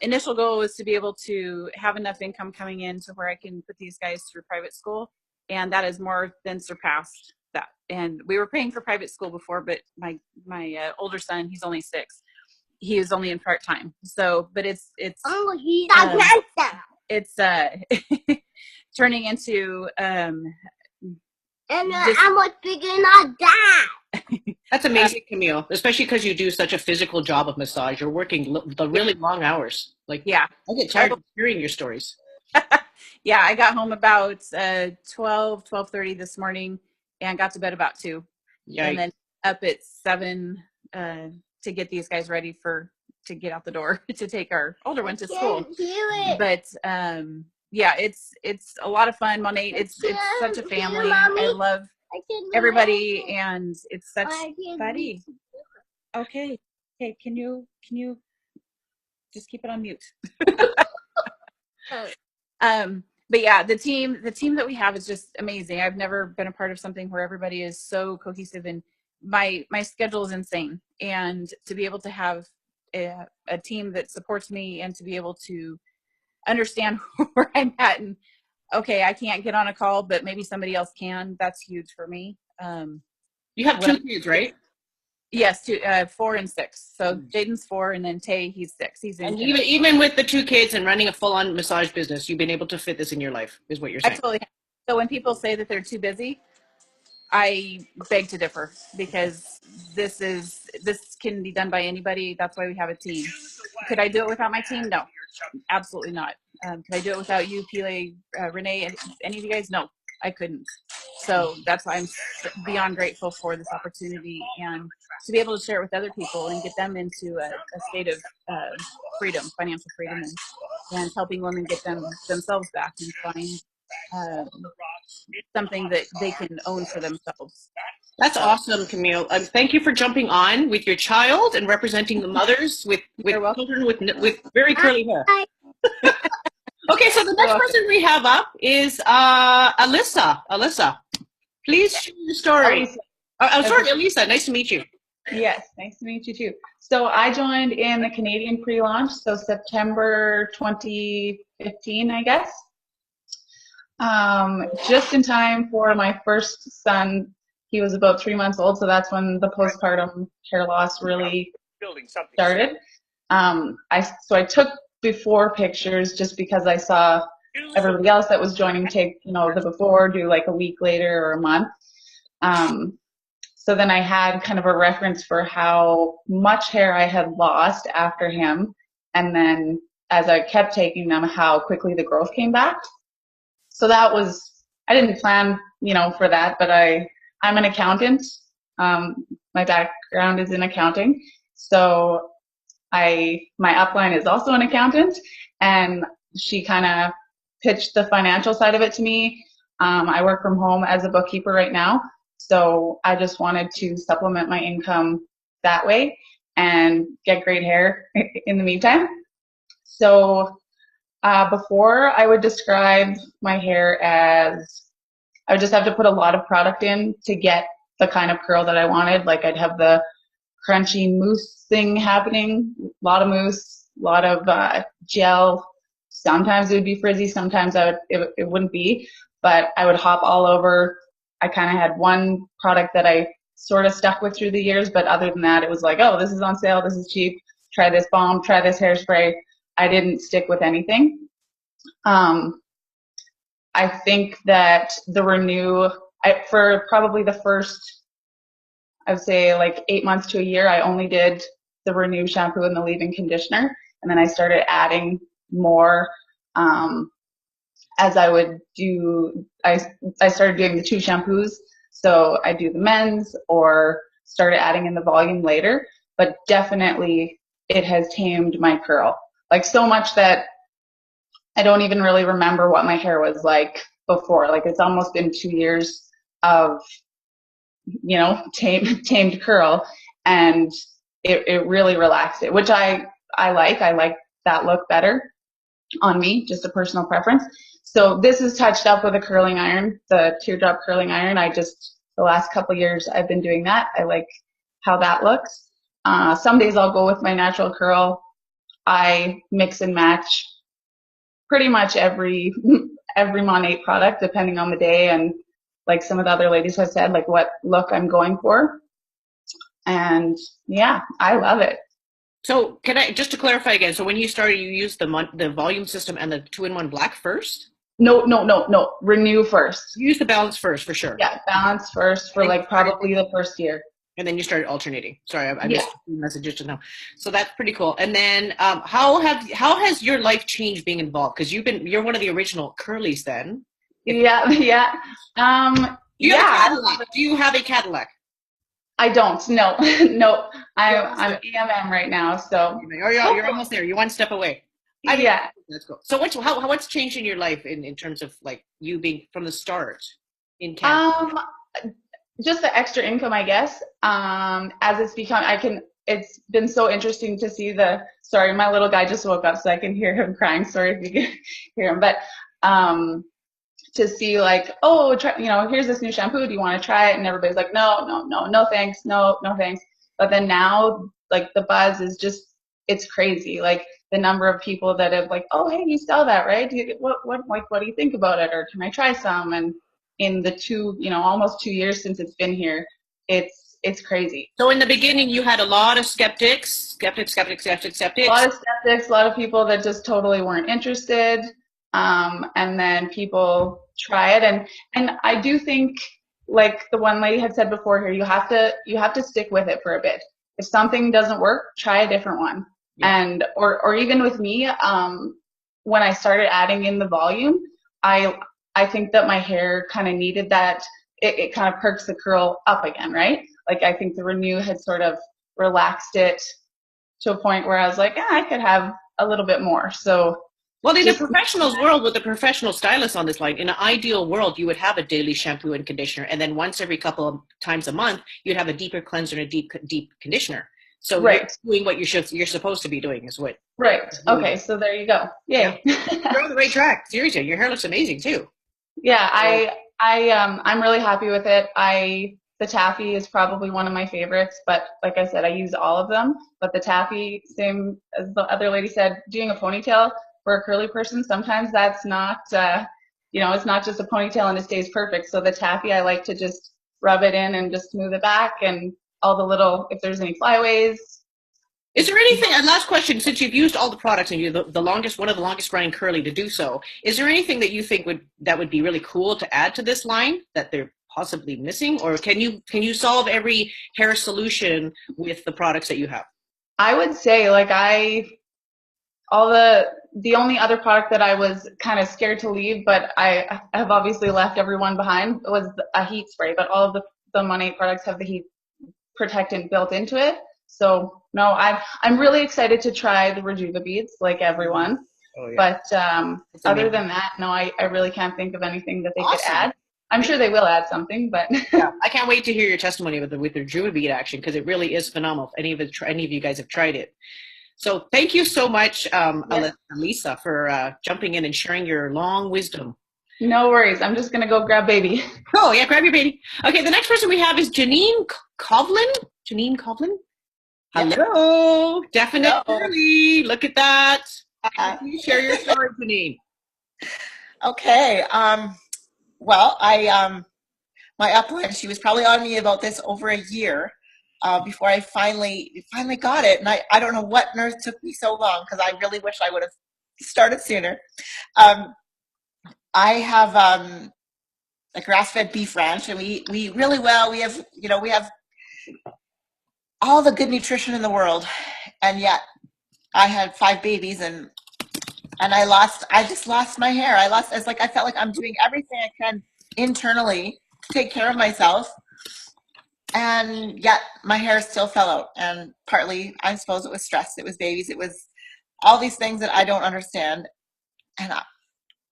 initial goal was to be able to have enough income coming in to where I can put these guys through private school. And that has more than surpassed that. And we were paying for private school before, but my older son, he's only 6. He is only in part-time. So, but it's He's a grandson. It's turning into And I'm like figuring out that. That's amazing, Camille. Especially because you do such a physical job of massage. You're working the really long hours. Like, yeah, I get tired of hearing your stories. Yeah, I got home about 12:30 this morning and got to bed about 2. Yeah. And then up at 7 to get these guys ready to get out the door to take our older one to school. But yeah, it's a lot of fun. Monat, it's such a family. I love everybody, and it's such buddy. Okay, can you just keep it on mute? But yeah, the team that we have is just amazing. I've never been a part of something where everybody is so cohesive, and my schedule is insane. And to be able to have a team that supports me and to be able to understand where I'm at, and okay, I can't get on a call, but maybe somebody else can. That's huge for me. You have two kids, right? Yes, 4 and 6. So Jaden's 4, and then Tay, he's 6. He's in. And even with the 2 kids and running a full-on massage business, you've been able to fit this in your life, is what you're I saying. totally. So when people say that they're too busy, I beg to differ, because this can be done by anybody. That's why we have a team. Could I do it without my team? No, absolutely not. Could I do it without you, Pile, Renee, and any of you guys? No, I couldn't. So that's why I'm beyond grateful for this opportunity, and to be able to share it with other people and get them into a state of freedom, financial freedom, and helping women get themselves back and find um, something that they can own for themselves. That's awesome, Camille. Thank you for jumping on with your child and representing the mothers with children with very curly hair. Okay, so the next person we have up is Alyssa. Alyssa, please share your story. Sorry, Elisa. Nice to meet you. Yes, nice to meet you too. So I joined in the Canadian pre-launch, so September 2015, I guess. Just in time for my first son. He was about 3 months old, so that's when the postpartum hair loss really started. I took before pictures just because I saw everybody else that was joining take, the before, do like a week later or a month. So then I had kind of a reference for how much hair I had lost after him, and then as I kept taking them, how quickly the growth came back. So that was, I didn't plan, for that, but I'm an accountant. My background is in accounting. So my upline is also an accountant, and she kind of pitched the financial side of it to me. I work from home as a bookkeeper right now. So I just wanted to supplement my income that way and get great hair in the meantime. So before, I would describe my hair as I would just have to put a lot of product in to get the kind of curl that I wanted. Like I'd have the crunchy mousse thing happening, a lot of mousse, a lot of gel. Sometimes it would be frizzy, sometimes it wouldn't be, but I would hop all over. I kind of had one product that I sort of stuck with through the years, but other than that, it was like, oh, this is on sale, this is cheap, try this balm, try this hairspray. I didn't stick with anything. I think that the Renew, for probably the first, I would say like 8 months to a year, I only did the Renew shampoo and the leave-in conditioner. And then I started adding more as I would do, I started doing the 2 shampoos. So I do the men's or started adding in the volume later. But definitely it has tamed my curl. Like so much that I don't even really remember what my hair was like before. Like it's almost been 2 years of, tamed curl, and it really relaxed it, which I like. I like that look better on me, just a personal preference. So this is touched up with a curling iron, the teardrop curling iron. The last couple of years I've been doing that. I like how that looks. Some days I'll go with my natural curl. I mix and match pretty much every Monat product depending on the day, and like some of the other ladies have said, like what look I'm going for. And yeah, I love it. So can I, just to clarify again, so when you started, you used the volume system and the 2-in-1 black first? No. Renew first. You used the balance first for sure. Yeah, balance first for like probably the first year. And then you started alternating. Sorry, I missed messages just now. So that's pretty cool. And then how has your life changed being involved? Because you're one of the original Curlies then. Yeah. Do you have a Cadillac? I don't. No. I'm AMM right now. So you're almost there. You're one step away. Yeah. That's cool. So what's changed in your life in terms of like you being from the start in Canada? Just the extra income, I guess. As it's become, it's been so interesting to see sorry, my little guy just woke up so I can hear him crying. Sorry if you can hear him, but to see like, oh, try, here's this new shampoo. Do you want to try it? And everybody's like, no, no, no, no, thanks. No, no, thanks. But then now, like the buzz is just, it's crazy. Like the number of people that have like, oh, hey, you sell that, right? What do you think about it? Or can I try some? And in the almost 2 years since it's been here, it's crazy. So in the beginning, you had a lot of skeptics. A lot of skeptics, a lot of people that just totally weren't interested. And then people try it. And I do think, like the one lady had said before here, you have to stick with it for a bit. If something doesn't work, try a different one. Yeah. And, or even with me, when I started adding in the volume, I think that my hair kind of needed that. It kind of perks the curl up again, right? Like I think the Renew had sort of relaxed it to a point where I was like, yeah, I could have a little bit more. So, well, in the professionals world, with the professional stylist on this line, in an ideal world, you would have a daily shampoo and conditioner, and then once every couple of times a month, you'd have a deeper cleanser and a deep conditioner. So right. You're doing what you're supposed to be doing is what. Right. Okay. So there you go. Yay. Yeah. You're on the right track. Seriously, your hair looks amazing too. Yeah, I'm really happy with it. The taffy is probably one of my favorites, but like I said, I use all of them. But the taffy, same as the other lady said, doing a ponytail for a curly person, sometimes that's not, it's not just a ponytail and it stays perfect. So the taffy, I like to just rub it in and just smooth it back, and all the little, if there's any flyaways. Is there anything, and last question, since you've used all the products and you're one of the longest running curly to do so, is there anything that you think would be really cool to add to this line that they're possibly missing? Or can you solve every hair solution with the products that you have? I would say like the only other product that I was kind of scared to leave, but I have obviously left everyone behind, was a heat spray. But all of the Monat products have the heat protectant built into it. So no, I'm really excited to try the Rejuva beads like everyone. Oh, yeah. But other than that, no, I really can't think of anything that they could add. I'm sure they will add something, but yeah, I can't wait to hear your testimony with the Rejuva bead action, because it really is phenomenal. If any of you guys have tried it. So thank you so much, Lisa, for jumping in and sharing your long wisdom. No worries. I'm just gonna go grab baby. Oh yeah, grab your baby. Okay, the next person we have is Janine Kovlin. Janine Kovlin. Hello, definite curly. Look at that. Can you share your story, Janine? Okay. Well, my upline, she was probably on me about this over a year before I finally got it, and I don't know what nurse took me so long, because I really wish I would have started sooner. I have a grass-fed beef ranch, and we eat really well. We have all the good nutrition in the world, and yet I had 5 babies, and I just lost my hair. I felt like I'm doing everything I can internally to take care of myself, and yet my hair still fell out. And partly, I suppose, it was stress, it was babies, it was all these things that I don't understand. And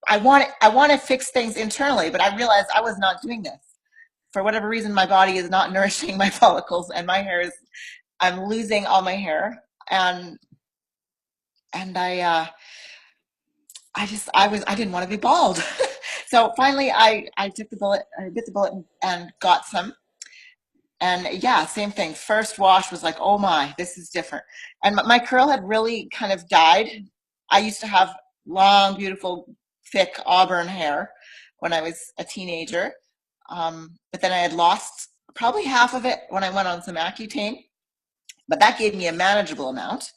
I want to fix things internally, but I realized I was not doing this. For whatever reason, my body is not nourishing my follicles, and I'm losing all my hair, and I didn't want to be bald. So finally I took the bullet, I bit the bullet and got some. And yeah, same thing. First wash was like, oh my, this is different. And my curl had really kind of died. I used to have long, beautiful, thick auburn hair when I was a teenager. But then I had lost probably half of it when I went on some Accutane. But that gave me a manageable amount.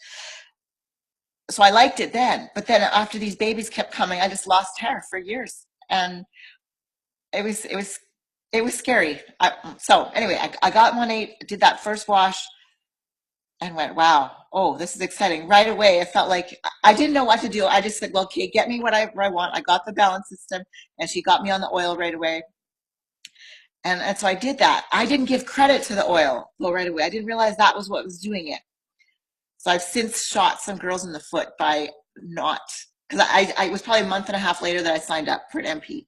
So I liked it then. But then after these babies kept coming, I just lost hair for years. And it was scary. So anyway, I got Monat, did that first wash, and went, wow, oh, this is exciting. Right away, it felt like I didn't know what to do. I just said, well, okay, get me what I want. I got the balance system, and she got me on the oil right away. And so I did that. I didn't give credit to the oil right away. I didn't realize that was what was doing it. So I've since shot some girls in the foot by not, because I was probably a month and a half later that I signed up for an MP.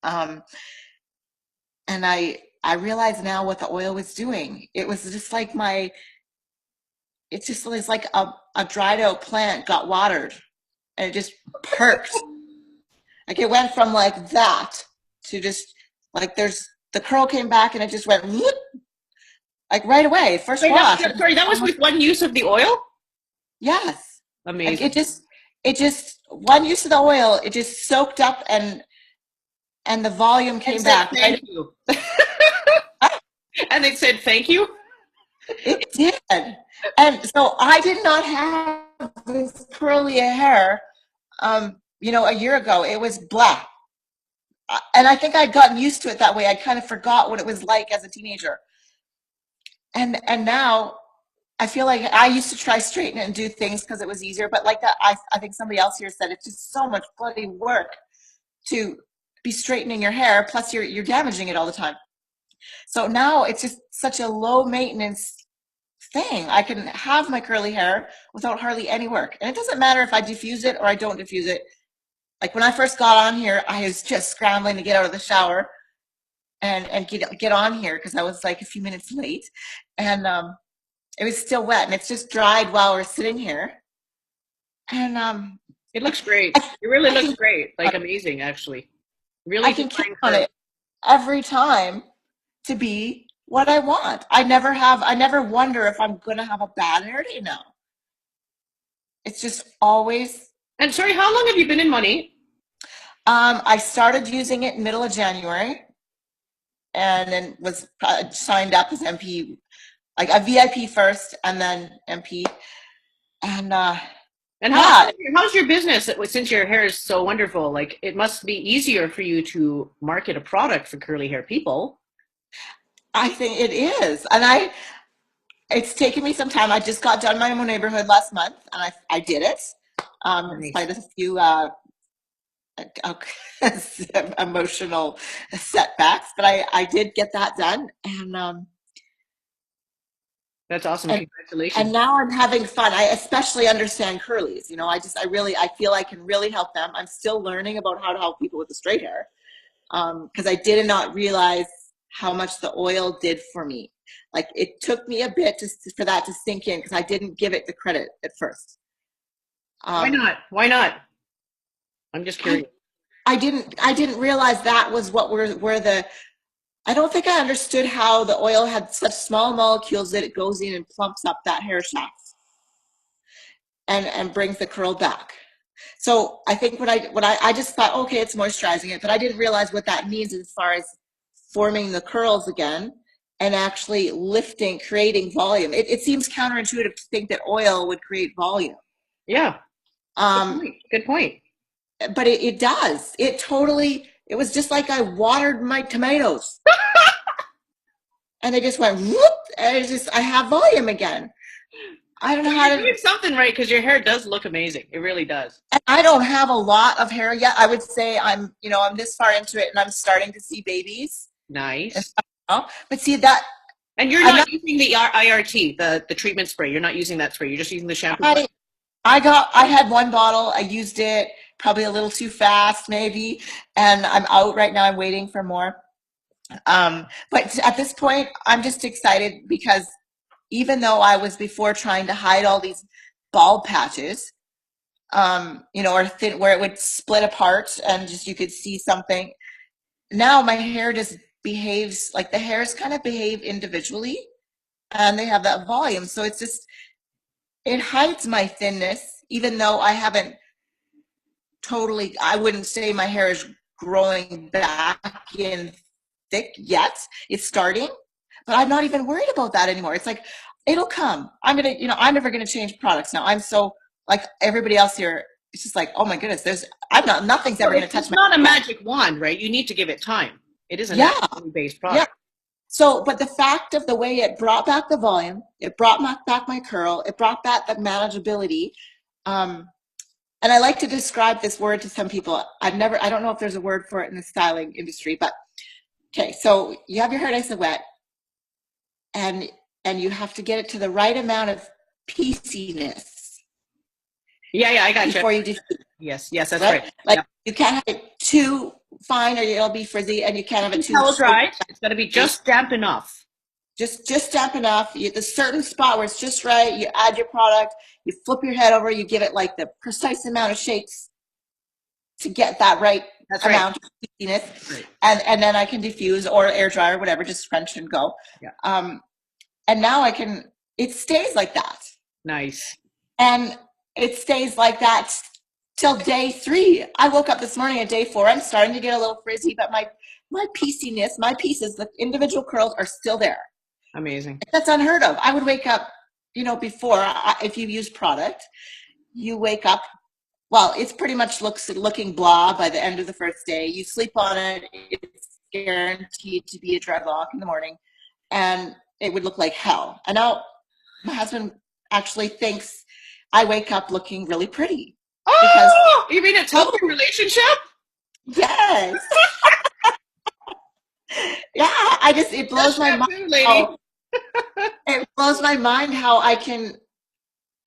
And I realize now what the oil was doing. It was just like my it just was like a dried out plant got watered and it just perked. Like it went from like that to just like the curl came back and it just went whoop, like right away. First Wait, wash. that was with one use of the oil? Yes. Amazing. Like it just one use of the oil, it just soaked up and the volume came back. Thank you. And it said thank you? It did. And so I did not have this curly hair, a year ago. It was black. And I think I'd gotten used to it that way. I kind of forgot what it was like as a teenager. And now I feel like I used to try straighten it and do things because it was easier. But like that, I think somebody else here said it's just so much bloody work to be straightening your hair. Plus you're damaging it all the time. So now it's just such a low maintenance thing. I can have my curly hair without hardly any work. And it doesn't matter if I diffuse it or I don't diffuse it. Like when I first got on here, I was just scrambling to get out of the shower and get on here because I was like a few minutes late. And it was still wet and it's just dried while we're sitting here. And it looks great. It really looks great. Like amazing, actually. Really, I can keep on it every time to be what I want. I never wonder if I'm gonna have a bad hair day now. It's just always. And sorry, how long have you been in Monat? I started using it in middle of January, and then was signed up as MP, like a VIP first, and then MP. And how's your business since your hair is so wonderful? Like it must be easier for you to market a product for curly hair people. I think it is, and it's taken me some time. I just got done my own neighborhood last month, and I did it. Despite a few emotional setbacks, but I did get that done, and that's awesome. Congratulations. And now I'm having fun. I especially understand curlies. I feel I can really help them. I'm still learning about how to help people with the straight hair because I did not realize how much the oil did for me. Like it took me a bit for that to sink in because I didn't give it the credit at first. Why not? I'm just curious. I didn't realize that was what I don't think I understood how the oil had such small molecules that it goes in and plumps up that hair shaft and brings the curl back. So I think what I just thought, okay, it's moisturizing it, but I didn't realize what that means as far as forming the curls again and actually creating volume. It seems counterintuitive to think that oil would create volume. Yeah. Good point. But it does. It was just like I watered my tomatoes. And they just went whoop, and I have volume again. I don't know how to do something right because your hair does look amazing. It really does. And I don't have a lot of hair yet. I would say I'm this far into it and I'm starting to see babies. Nice. But see that. And you're not using the IRT, the treatment spray. You're not using that spray. You're just using the shampoo. I had one bottle. I used it probably a little too fast maybe. And I'm out right now. I'm waiting for more. But at this point, I'm just excited because even though I was before trying to hide all these bald patches, or thin, where it would split apart and just you could see something. Now my hair just behaves like the hairs kind of behave individually, and they have that volume. So it hides my thinness, even though I haven't totally. I wouldn't say my hair is growing back in thick yet. It's starting, but I'm not even worried about that anymore. It's like it'll come. I'm never gonna change products now. I'm so like everybody else here. It's just like, oh my goodness, nothing's ever gonna touch my. It's not a magic wand, right? You need to give it time. It is a naturally based product. Yeah. So, but the fact of the way it brought back the volume, it brought back my curl, it brought back the manageability. And I like to describe this word to some people. I don't know if there's a word for it in the styling industry, but okay, so you have your hair nice and wet, and you have to get it to the right amount of pieceiness. Yeah, I got you. Before you diffuse. Yes, that's right. Like you can't have it too fine or it'll be frizzy, and you can't have it too towel dry. It's got to be just damp enough. just damp enough. The certain spot where it's just right, you add your product, you flip your head over, you give it like the precise amount of shakes to get that right amount of stickiness. Right. And then I can diffuse or air dry or whatever, just French and go. Yeah. And now it stays like that. Nice. And it stays like that till day 3. I woke up this morning at day 4. I'm starting to get a little frizzy, but my pieciness, my pieces, the individual curls are still there. Amazing. That's unheard of. I would wake up, before, if you use product, you wake up, well, it's pretty much looking blah by the end of the first day. You sleep on it, it's guaranteed to be a dreadlock in the morning, and it would look like hell. And now my husband actually thinks I wake up looking really pretty. Oh, you mean it's helped your relationship? Yes. Yeah, it blows my mind. It blows my mind how I can,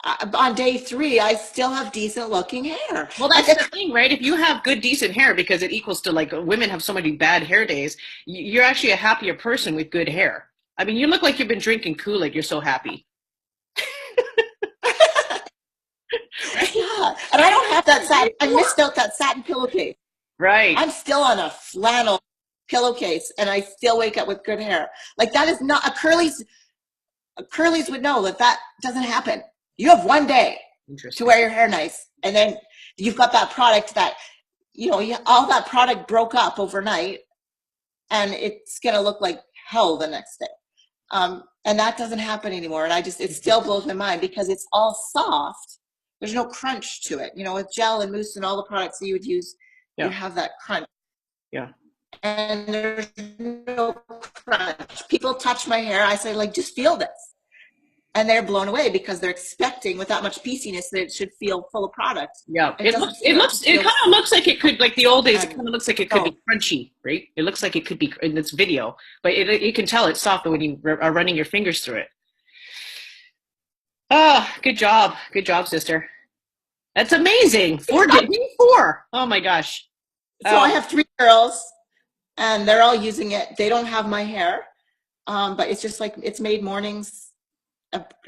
on day 3, I still have decent looking hair. Well, that's the thing, right? If you have good, decent hair, because it equals to, like, women have so many bad hair days, you're actually a happier person with good hair. I mean, you look like you've been drinking Kool-Aid. You're so happy. Yeah, and I don't have that satin. I missed out that satin pillowcase. Right. I'm still on a flannel pillowcase, and I still wake up with good hair. Like, that is not a Curlies. Curlies would know that doesn't happen. You have one day to wear your hair nice, and then you've got that product that, all that product broke up overnight, and it's gonna look like hell the next day. And that doesn't happen anymore. And it still blows my mind because it's all soft. There's no crunch to it. With gel and mousse and all the products that you would use, you have that crunch. Yeah. And there's no crunch. People touch my hair. I say, like, just feel this. And they're blown away because they're expecting with that much pieciness that it should feel full of product. Yeah. It kind of looks like it could, like the old days, it kind of looks like it could be crunchy, right? It looks like it could be in this video, but you can tell it's soft when you are running your fingers through it. Oh, good job. Good job, sister. That's amazing. 4. Oh my gosh. So I have 3 girls and they're all using it. They don't have my hair, but it's just like, it's made mornings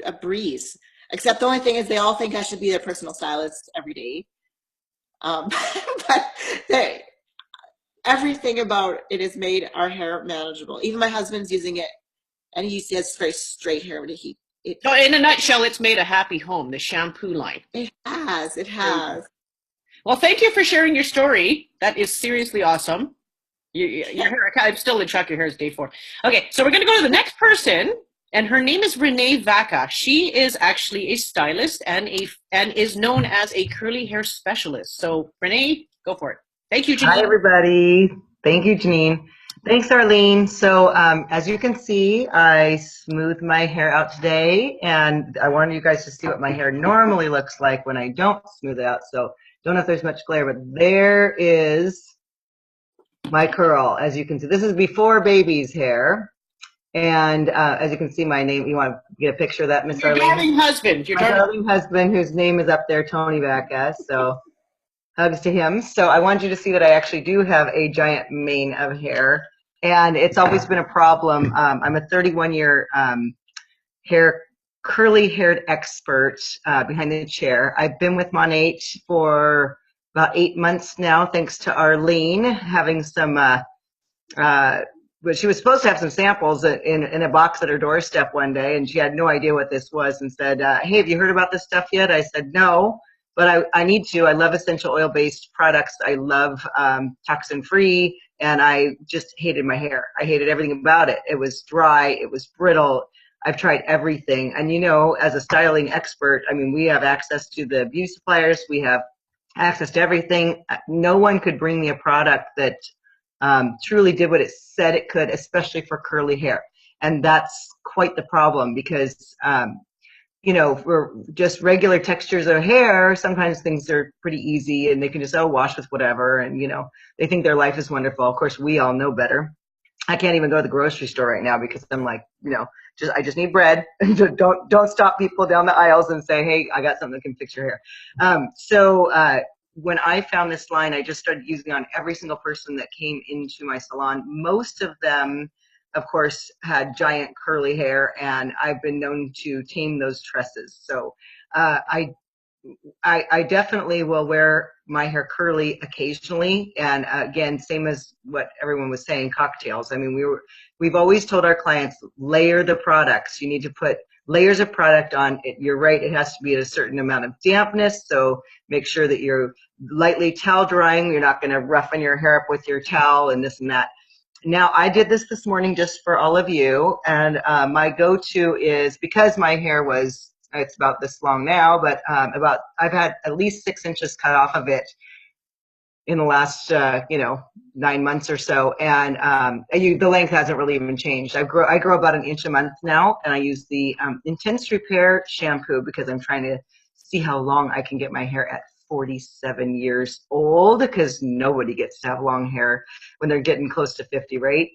a breeze. Except the only thing is they all think I should be their personal stylist every day. But everything about it has made our hair manageable. Even my husband's using it, and he has very straight hair. But so in a nutshell, it's made a happy home, the shampoo line. It has. Well, thank you for sharing your story. That is seriously awesome. Your hair, I'm still in shock. Your hair is day 4. Okay, so we're going to go to the next person. And her name is Renee Vaca. She is actually a stylist and is known as a curly hair specialist. So Renee, go for it. Thank you, Janine. Hi, everybody. Thank you, Janine. Thanks, Arlene. So as you can see, I smoothed my hair out today, and I wanted you guys to see what my hair normally looks like when I don't smooth it out. So don't know if there's much glare, but there is my curl. As you can see, this is before baby's hair. And as you can see, my name, you want to get a picture of that, Miss Arlene? Your darling husband. My darling husband, whose name is up there, Tony Vaca. So hugs to him. So I wanted you to see that I actually do have a giant mane of hair. And it's always been a problem. I'm a 31-year curly-haired expert behind the chair. I've been with Monat for about 8 months now, thanks to Arlene having some but she was supposed to have some samples in a box at her doorstep one day, and she had no idea what this was and said, hey, have you heard about this stuff yet? I said, no, but I need to. I love essential oil-based products. I love toxin-free, and I just hated my hair. I hated everything about it. It was dry. It was brittle. I've tried everything. And, as a styling expert, I mean, we have access to the beauty suppliers. We have access to everything. No one could bring me a product that truly did what it said it could, especially for curly hair. And that's quite the problem because, for just regular textures of hair, sometimes things are pretty easy and they can just, wash with whatever. And, they think their life is wonderful. Of course, we all know better. I can't even go to the grocery store right now because I'm like, I just need bread. Don't stop people down the aisles and say, hey, I got something that can fix your hair. When I found this line, I just started using it on every single person that came into my salon. Most of them of course, had giant curly hair, and I've been known to tame those tresses. So I definitely will wear my hair curly occasionally. And again, same as what everyone was saying, cocktails. I mean, we've always told our clients, layer the products. You need to put layers of product on it. You're right, it has to be at a certain amount of dampness. So make sure that you're lightly towel drying. You're not going to roughen your hair up with your towel and this and that. Now, I did this morning just for all of you, and my go-to is, because my hair was, it's about this long now, but I've had at least 6 inches cut off of it in the last, 9 months or so, and the length hasn't really even changed. I grow about an inch a month now, and I use the Intense Repair shampoo because I'm trying to see how long I can get my hair at 47 years old, because nobody gets to have long hair when they're getting close to 50, right?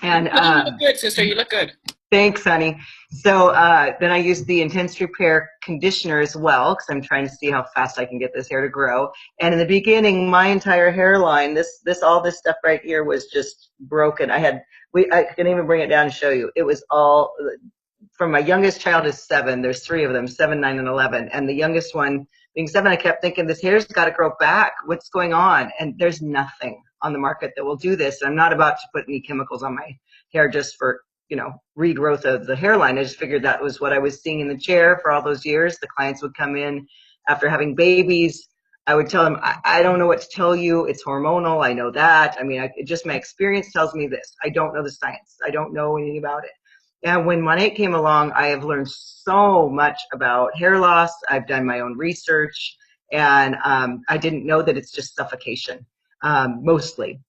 And you look good, sister. You look good. Thanks, honey. So then I use the Intense Repair conditioner as well, because I'm trying to see how fast I can get this hair to grow. And in the beginning, my entire hairline, all this stuff right here was just broken. I can even bring it down and show you. It was all, from my youngest child is 7. There's 3 of them, 7, 9, and 11. And the youngest one being 7, I kept thinking, this hair's got to grow back. What's going on? And there's nothing on the market that will do this. I'm not about to put any chemicals on my hair just for, regrowth of the hairline. I just figured that was what I was seeing in the chair for all those years. The clients would come in after having babies. I would tell them, I don't know what to tell you. It's hormonal. I know that. I mean, just my experience tells me this. I don't know the science. I don't know anything about it. And when Monat came along, I have learned so much about hair loss. I've done my own research, and I didn't know that it's just suffocation, mostly.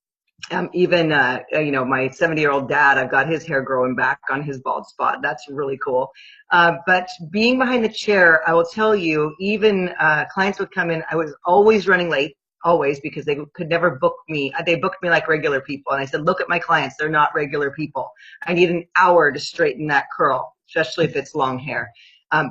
Even, my 70-year-old dad, I've got his hair growing back on his bald spot. That's really cool. But being behind the chair, I will tell you, even clients would come in, I was always running late, always, because they could never book me. They booked me like regular people. And I said, look at my clients. They're not regular people. I need an hour to straighten that curl, especially if it's long hair.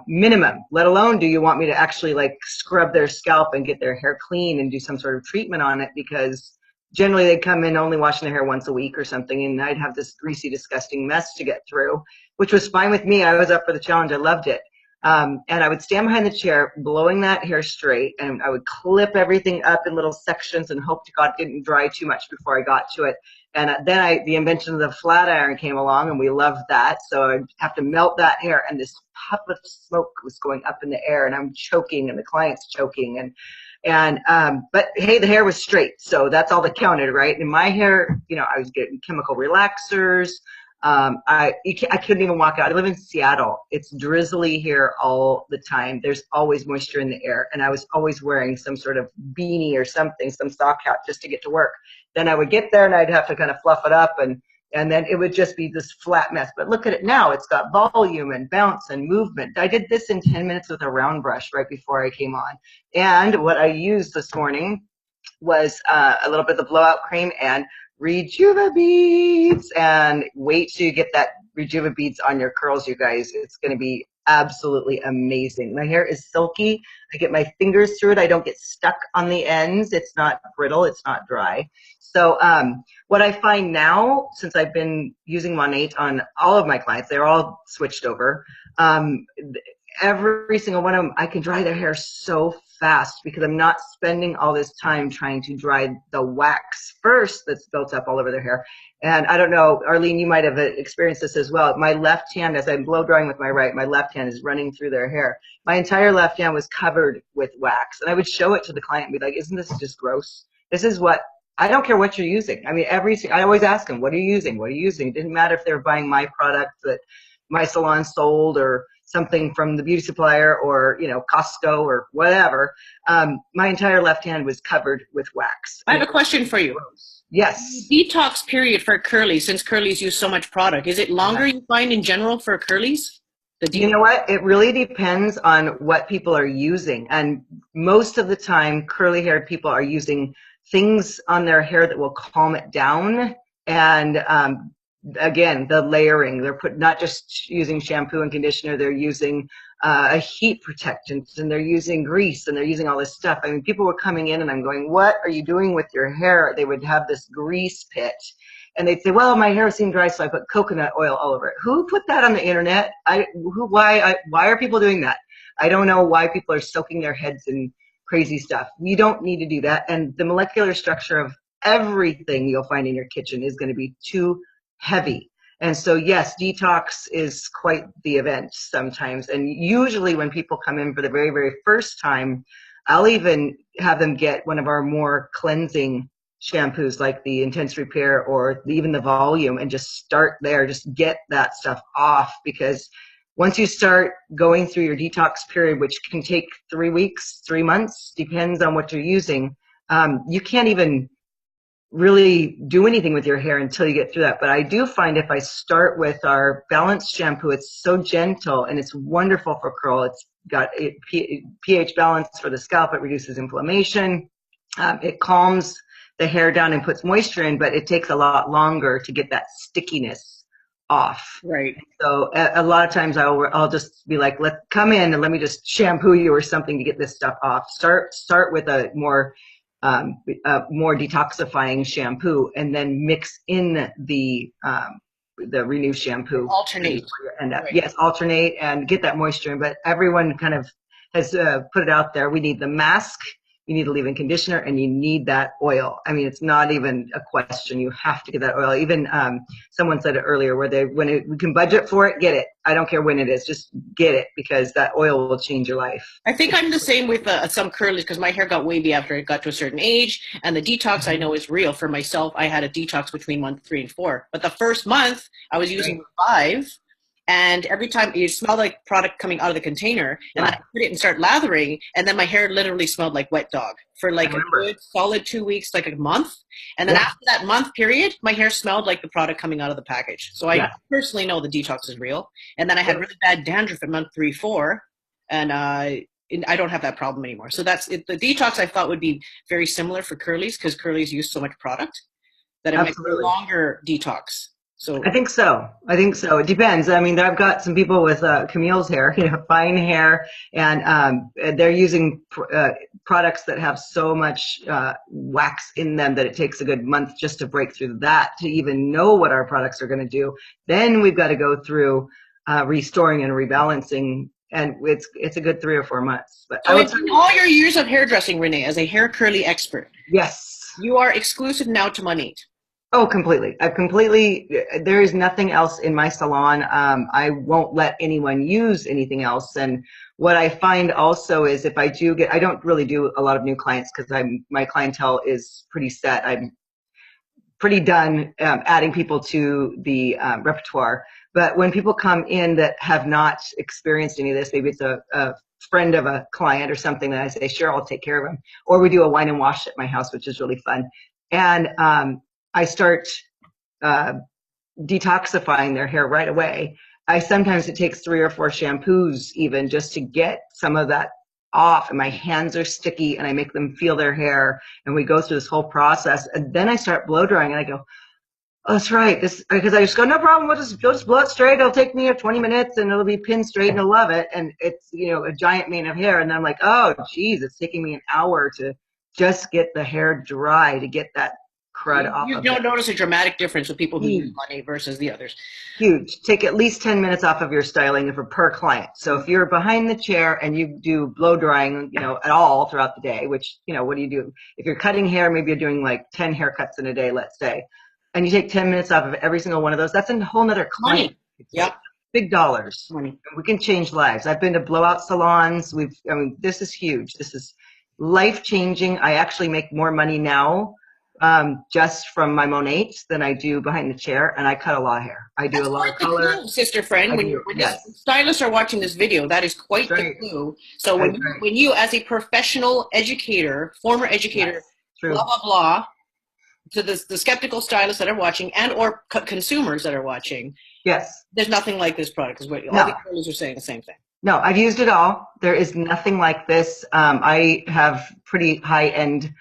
Minimum, let alone do you want me to actually like scrub their scalp and get their hair clean and do some sort of treatment on it, because generally they'd come in only washing their hair once a week or something, and I'd have this greasy, disgusting mess to get through, which was fine with me. I was up for the challenge. I loved it. And I would stand behind the chair, blowing that hair straight, and I would clip everything up in little sections and hope to God it didn't dry too much before I got to it. And then the invention of the flat iron came along, and we loved that. So I'd have to melt that hair, and this puff of smoke was going up in the air, and I'm choking, and the client's choking, but hey, the hair was straight, so that's all that counted, right? And my hair, I was getting chemical relaxers. I couldn't even walk out. I live in Seattle. It's drizzly here all the time. There's always moisture in the air, and I was always wearing some sort of beanie or something, some sock hat, just to get to work. Then I would get there, and I'd have to kind of fluff it up, and then it would just be this flat mess. But look at it now. It's got volume and bounce and movement. I did this in 10 minutes with a round brush right before I came on. And what I used this morning was a little bit of the blowout cream and Rejuva beads. And wait till you get that Rejuva beads on your curls, you guys. It's going to be absolutely amazing. My hair is silky. I get my fingers through it. I don't get stuck on the ends. It's not brittle. It's not dry. So what I find now, since I've been using Monat on all of my clients, they're all switched over. Every single one of them, I can dry their hair so fast because I'm not spending all this time trying to dry the wax first that's built up all over their hair. And I don't know, Arlene, you might have experienced this as well. My left hand, as I'm blow drying with my right, my left hand is running through their hair. My entire left hand was covered with wax. And I would show it to the client and be like, isn't this just gross? This is what, I don't care what you're using. I mean, I always ask them, what are you using? What are you using? It didn't matter if they were buying my product that my salon sold or something from the beauty supplier or, Costco or whatever. My entire left hand was covered with wax. I have a question for you. Yes. Detox period for curlies, since curlies use so much product, is it longer you find in general for curlies? You know what? It really depends on what people are using. And most of the time, curly haired people are using things on their hair that will calm it down. And again, the layering, they're not just using shampoo and conditioner, they're using a heat protectant, and they're using grease, and they're using all this stuff. I mean, people were coming in and I'm going, what are you doing with your hair? They would have this grease pit, and they'd say, well, my hair seemed dry, so I put coconut oil all over it. Who put that on the internet? Why are people doing that? I don't know why people are soaking their heads in crazy stuff. You don't need to do that. And the molecular structure of everything you'll find in your kitchen is going to be too heavy. And so, yes, detox is quite the event sometimes. And usually when people come in for the very, very first time, I'll even have them get one of our more cleansing shampoos like the Intense Repair or even the Volume, and just start there, just get that stuff off, because once you start going through your detox period, which can take 3 weeks, 3 months, depends on what you're using, you can't even really do anything with your hair until you get through that. But I do find if I start with our balanced shampoo, it's so gentle and it's wonderful for curl. It's got pH balance for the scalp. It reduces inflammation. It calms the hair down and puts moisture in, but it takes a lot longer to get that stickiness off. Right. So a lot of times I'll just be like, let's come in and let me just shampoo you or something to get this stuff off. Start with a more detoxifying shampoo, and then mix in the Renew shampoo. Alternate. End up. Right. Yes, alternate and get that moisture in. But everyone kind of has put it out there. We need the mask, you need a leave-in conditioner, and you need that oil. I mean, it's not even a question. You have to get that oil. Even someone said it earlier, where we can budget for it, get it. I don't care when it is, just get it, because that oil will change your life. I think I'm the same with some curlies, because my hair got wavy after it got to a certain age, and the detox I know is real. For myself, I had a detox between month 3 and 4, but the first month I was using 5, and every time it smelled like product coming out of the container, and then I put it and start lathering, and then my hair literally smelled like wet dog for like a good solid 2 weeks, like a month. And then after that month period, my hair smelled like the product coming out of the package. So I personally know the detox is real. And then I had really bad dandruff at month 3, 4, and I don't have that problem anymore. So that's it. The detox I thought would be very similar for curlies, because curlies use so much product that it might be a longer detox. So I think so. It depends. I mean, I've got some people with Camille's hair, fine hair, and they're using products that have so much wax in them that it takes a good month just to break through that to even know what our products are going to do. Then we've got to go through restoring and rebalancing, and it's a good 3 or 4 months. But so in all your years of hairdressing, Renee, as a hair curly expert, yes, you are exclusive now to Monat. Oh, completely. There is nothing else in my salon. I won't let anyone use anything else. And what I find also is if I don't really do a lot of new clients, because my clientele is pretty set. I'm pretty done adding people to the repertoire. But when people come in that have not experienced any of this, maybe it's a friend of a client or something, that I say, sure, I'll take care of them. Or we do a wine and wash at my house, which is really fun. And I start detoxifying their hair right away. Sometimes it takes 3 or 4 shampoos even just to get some of that off, and my hands are sticky, and I make them feel their hair, and we go through this whole process, and then I start blow drying, and I go, oh, that's right, because I just go, no problem, we'll just blow it straight. It'll take me 20 minutes, and it'll be pin straight, and I'll love it. And it's a giant mane of hair, and then I'm like, oh, geez, it's taking me an hour to just get the hair dry, to get that crud off. You don't notice a dramatic difference with people who use Monat versus the others. Huge. Take at least 10 minutes off of your styling per client. So if you're behind the chair and you do blow drying, at all throughout the day, which, what do you do? If you're cutting hair, maybe you're doing like 10 haircuts in a day, let's say, and you take 10 minutes off of every single one of those, that's a whole nother client. Yep. Big dollars. Money. We can change lives. I've been to blowout salons. This is huge. This is life-changing. I actually make more money now just from my Monat than I do behind the chair, and I cut a lot of hair. I do a lot of color. Clue, sister friend, when stylists are watching this video, that is quite the clue. So when you, as a professional educator, former educator, blah blah blah, to the skeptical stylists that are watching and or consumers that are watching, there's nothing like this product. Because all the curlies are saying the same thing. No, I've used it all. There is nothing like this. I have pretty high-end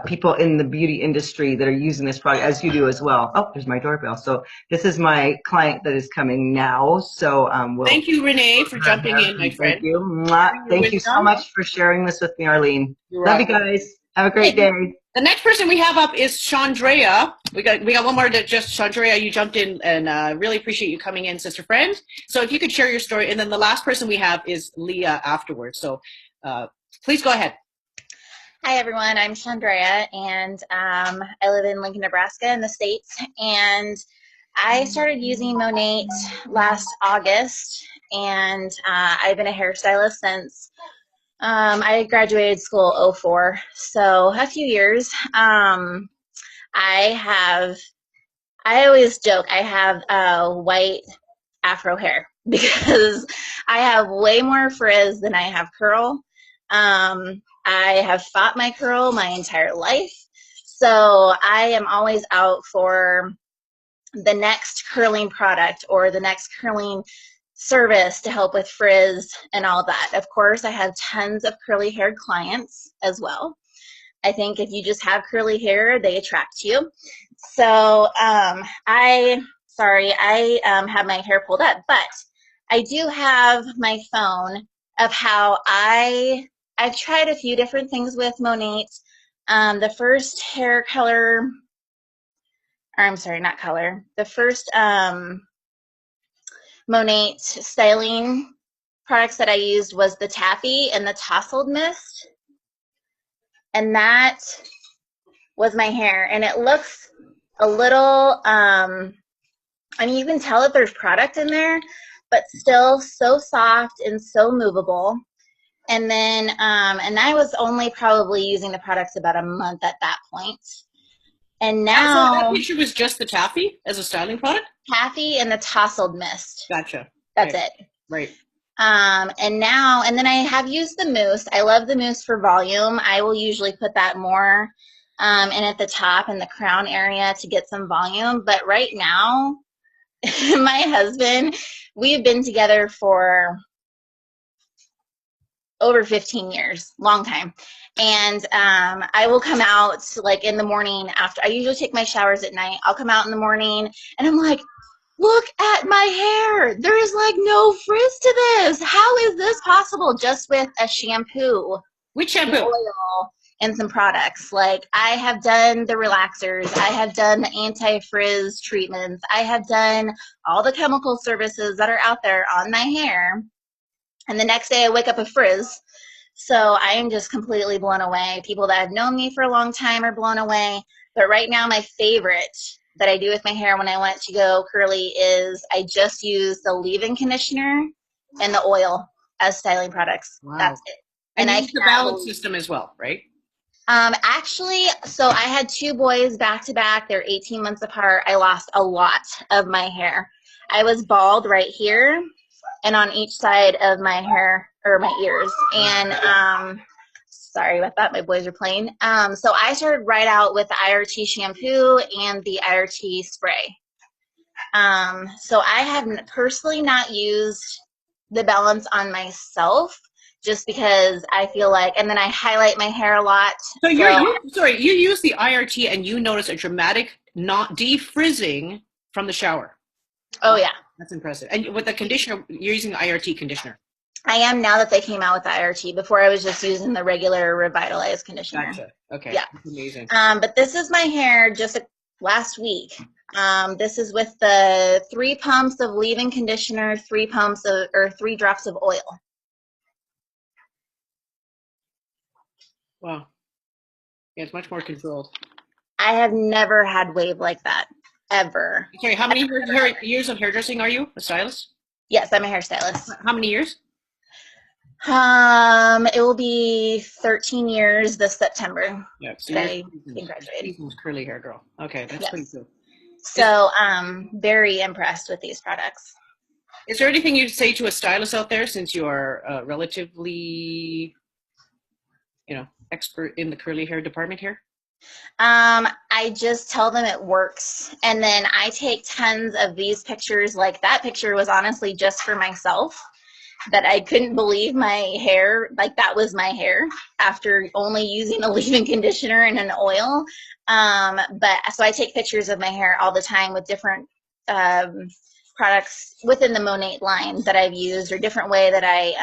people in the beauty industry that are using this product, as you do as well. Oh, there's my doorbell. So this is my client that is coming now. So thank you, Renee, for jumping in, my friend. Thank you. Thank you so much for sharing this with me, Arlene. Love you guys. Have a great day. The next person we have up is Chandrea. We got one more that just Chandrea. You jumped in, and really appreciate you coming in, sister friend. So if you could share your story, and then the last person we have is Leah afterwards. So please go ahead. Hi everyone, I'm Chandrea, and I live in Lincoln, Nebraska in the States, and I started using Monat last August, and I've been a hairstylist since I graduated school 04, so a few years. I always joke I have white afro hair because I have way more frizz than I have curl. I have fought my curl my entire life, so I am always out for the next curling product or the next curling service to help with frizz and all that. Of course, I have tons of curly haired clients as well. I think if you just have curly hair, they attract you. So I have my hair pulled up, but I do have my phone of how I've tried a few different things with Monat. The first hair color, or I'm sorry, not color. The first Monat styling products that I used was the Taffy and the Tousled Mist. And that was my hair. And it looks a little, I mean, you can tell that there's product in there, but still so soft and so movable. And then, and I was only probably using the products about a month at that point. And now, so that picture was just the Taffy as a styling product? Taffy and the Tousled Mist. Gotcha. That's right. it. Right. And now, and then I have used the mousse. I love the mousse for volume. I will usually put that more in at the top in the crown area to get some volume. But right now, my husband, we've been together for over 15 years, long time. And I will come out like in the morning after, I usually take my showers at night. I'll come out in the morning and I'm like, look at my hair. There is like no frizz to this. How is this possible just with a shampoo? Which shampoo? Oil and some products. Like I have done the relaxers. I have done the anti-frizz treatments. I have done all the chemical services that are out there on my hair. And the next day I wake up with frizz. So I am just completely blown away. People that have known me for a long time are blown away. But right now my favorite that I do with my hair when I want it to go curly is I just use the leave-in conditioner and the oil as styling products. Wow. That's it. And you use the balance system as well, right? Actually, so I had two boys back to back. They're 18 months apart. I lost a lot of my hair. I was bald right here and on each side of my hair or my ears. And sorry about that. My boys are playing. So I started right out with the IRT shampoo and the IRT spray. So I have personally not used the balance on myself just because I feel like, and then I highlight my hair a lot. So you use the IRT and you notice a dramatic not defrizzing from the shower. Oh yeah. That's impressive. And with the conditioner, you're using the IRT conditioner. I am now that they came out with the IRT. Before I was just using the regular revitalized conditioner. Gotcha. Okay. Yeah. That's amazing. But this is my hair just last week. This is with the 3 pumps of leave-in conditioner, 3 drops of oil. Wow. Yeah, it's much more controlled. I have never had wave like that, ever. Sorry, how many years of hairdressing are you? A stylist? Yes, I'm a hairstylist. How many years? It will be 13 years this September. Yeah, so I you're graduated. curly hair girl. Okay, that's pretty cool. So very impressed with these products. Is there anything you'd say to a stylist out there since you are relatively, expert in the curly hair department here? I just tell them it works. And then I take tons of these pictures. Like that picture was honestly just for myself. That I couldn't believe my hair, like that was my hair after only using a leave-in conditioner and an oil. But so I take pictures of my hair all the time with different products within the Monat line that I've used or different way that I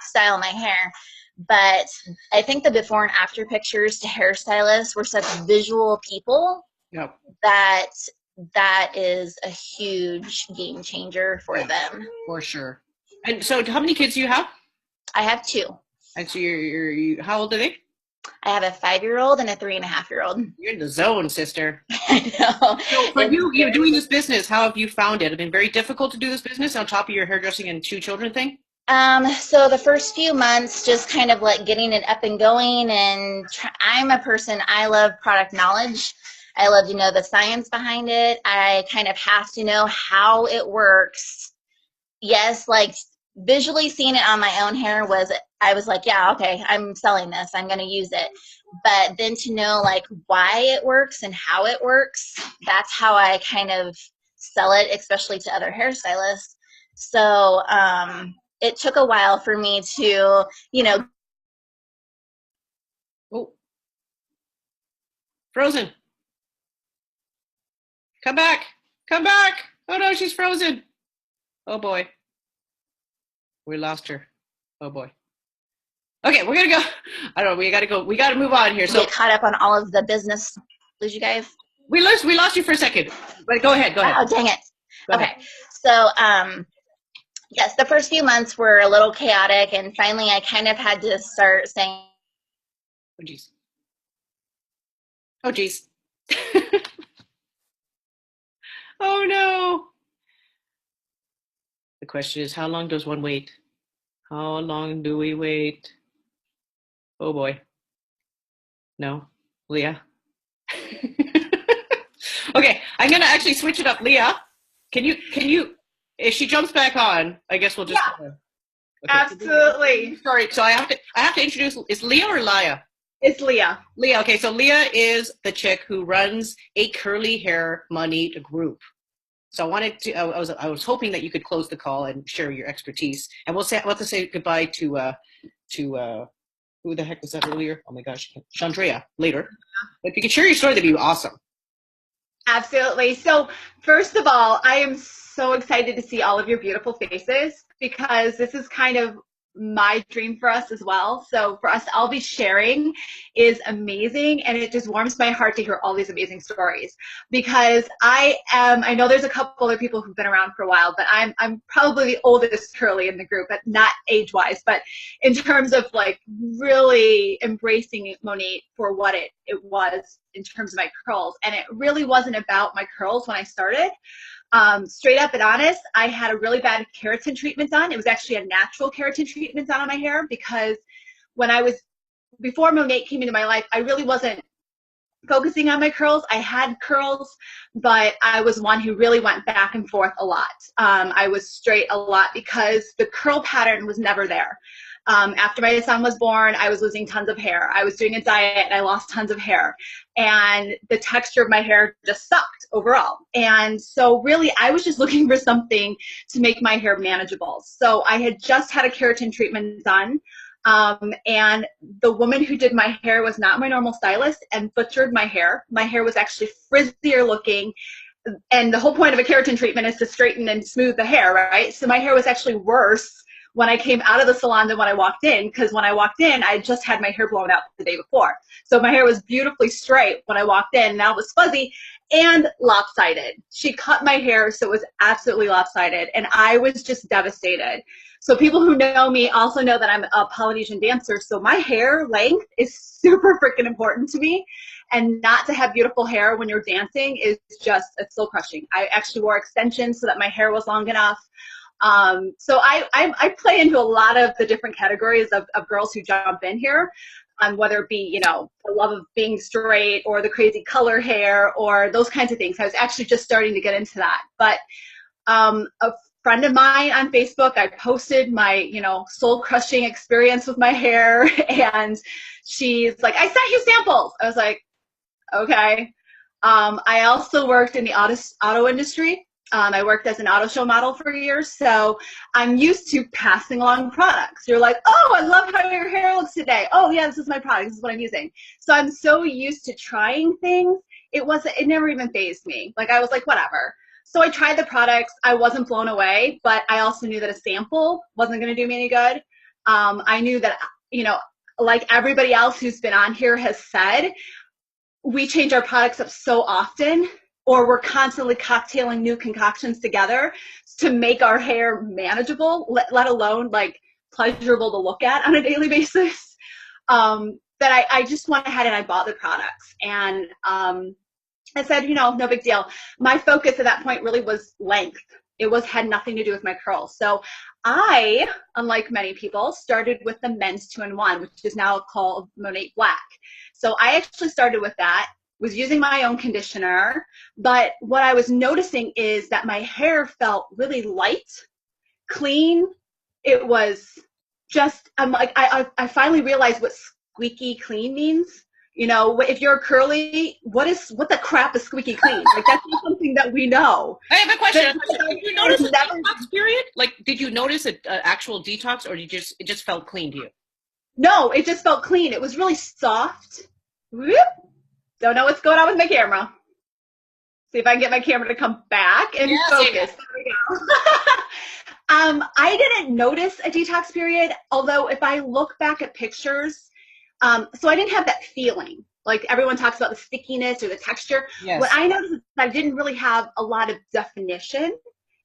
style my hair. But I think the before and after pictures to hairstylists were such visual people Yep. that that is a huge game changer for them. For sure. And so how many kids do you have? I have 2. And so you how old are they? I have a 5-year-old and a 3.5-year-old. You're in the zone, sister. I know. So for you're doing this business, how have you found it? Has it been very difficult to do this business on top of your hairdressing and 2 children thing? So the first few months, just kind of like getting it up and going, and I'm a person, I love product knowledge. I love to know the science behind it. I kind of have to know how it works. Yes, like visually seeing it on my own hair I was like, yeah, okay, I'm selling this, I'm going to use it. But then to know like why it works and how it works, that's how I kind of sell it, especially to other hairstylists. So it took a while for me to, Oh. Frozen. Come back. Come back. Oh no, she's frozen. Oh boy. We lost her. Oh boy. Okay, we're gonna go. I don't know. We gotta go. We gotta move on here. So get caught up on all of the business. Lose you guys? We lost you for a second. But go ahead. Go ahead. Oh, dang it. Go okay. ahead. So, yes, the first few months were a little chaotic, and finally I kind of had to start saying, oh, geez. Oh, geez. Oh, no. The question is, how long does one wait? How long do we wait? Oh, boy. No? Leah? Okay, I'm going to actually switch it up. Leah, can you, if she jumps back on, I guess we'll just. Yeah. Okay. Absolutely. Sorry, so I have to introduce, is Leah or Leah? It's Leah. Leah, okay, so Leah is the chick who runs a Curly Hair Monat group. So I wanted to, I was hoping that you could close the call and share your expertise. And we'll have to say goodbye to who the heck was that earlier? Oh my gosh, Chandrea later. If you could share your story, that'd be awesome. Absolutely. So first of all, I am so excited to see all of your beautiful faces, because this is kind of my dream for us as well. So for us to all be sharing is amazing, and it just warms my heart to hear all these amazing stories, because I know there's a couple other people who've been around for a while, but I'm probably the oldest curly in the group, but not age-wise, but in terms of like really embracing Monat for what it was in terms of my curls. And it really wasn't about my curls when I started. Straight up and honest, I had a really bad keratin treatment done. It was actually a natural keratin treatment done on my hair, because before Monat came into my life, I really wasn't focusing on my curls. I had curls, but I was one who really went back and forth a lot. I was straight a lot because the curl pattern was never there. After my son was born, I was losing tons of hair. I was doing a diet and I lost tons of hair. And the texture of my hair just sucked overall. And so really, I was just looking for something to make my hair manageable. So I had just had a keratin treatment done. And the woman who did my hair was not my normal stylist and butchered my hair. My hair was actually frizzier looking. And the whole point of a keratin treatment is to straighten and smooth the hair, right? So my hair was actually worse when I came out of the salon than when I walked in, because when I walked in, I just had my hair blown out the day before. So my hair was beautifully straight when I walked in. Now it was fuzzy and lopsided. She cut my hair so it was absolutely lopsided, and I was just devastated. So people who know me also know that I'm a Polynesian dancer, so my hair length is super freaking important to me. And not to have beautiful hair when you're dancing is just, it's soul crushing. I actually wore extensions so that my hair was long enough. So I play into a lot of the different categories of girls who jump in here, whether it be, the love of being straight or the crazy color hair or those kinds of things. I was actually just starting to get into that. But a friend of mine on Facebook, I posted my, soul crushing experience with my hair, and she's like, I sent you samples. I was like, okay. I also worked in the auto industry. I worked as an auto show model for years, so I'm used to passing along products. You're like, oh, I love how your hair looks today. Oh, yeah, this is my product. This is what I'm using. So I'm so used to trying things. It never even fazed me. Like, I was like, whatever. So I tried the products. I wasn't blown away, but I also knew that a sample wasn't going to do me any good. I knew that you know, like everybody else who's been on here has said, we change our products up so often, or we're constantly cocktailing new concoctions together to make our hair manageable, let alone like pleasurable to look at on a daily basis. That I just went ahead and I bought the products, and I said, you know, no big deal. My focus at that point really was length. Had nothing to do with my curls. So I, unlike many people, started with the men's 2-in-1, which is now called Monat Black. So I actually started with that, was using my own conditioner, but what I was noticing is that my hair felt really light, clean. It was just, I'm like, I finally realized what squeaky clean means. You know, if you're curly, what the crap is squeaky clean? Like, that's not something that we know. I have a question. Did you notice a detox period? Like, did you notice an actual detox, or it just felt clean to you? No, it just felt clean. It was really soft. Whoop. Don't know what's going on with my camera. See if I can get my camera to come back and focus. There we go. I didn't notice a detox period, although if I look back at pictures, so I didn't have that feeling. Like everyone talks about the stickiness or the texture. Yes. What I noticed is that I didn't really have a lot of definition.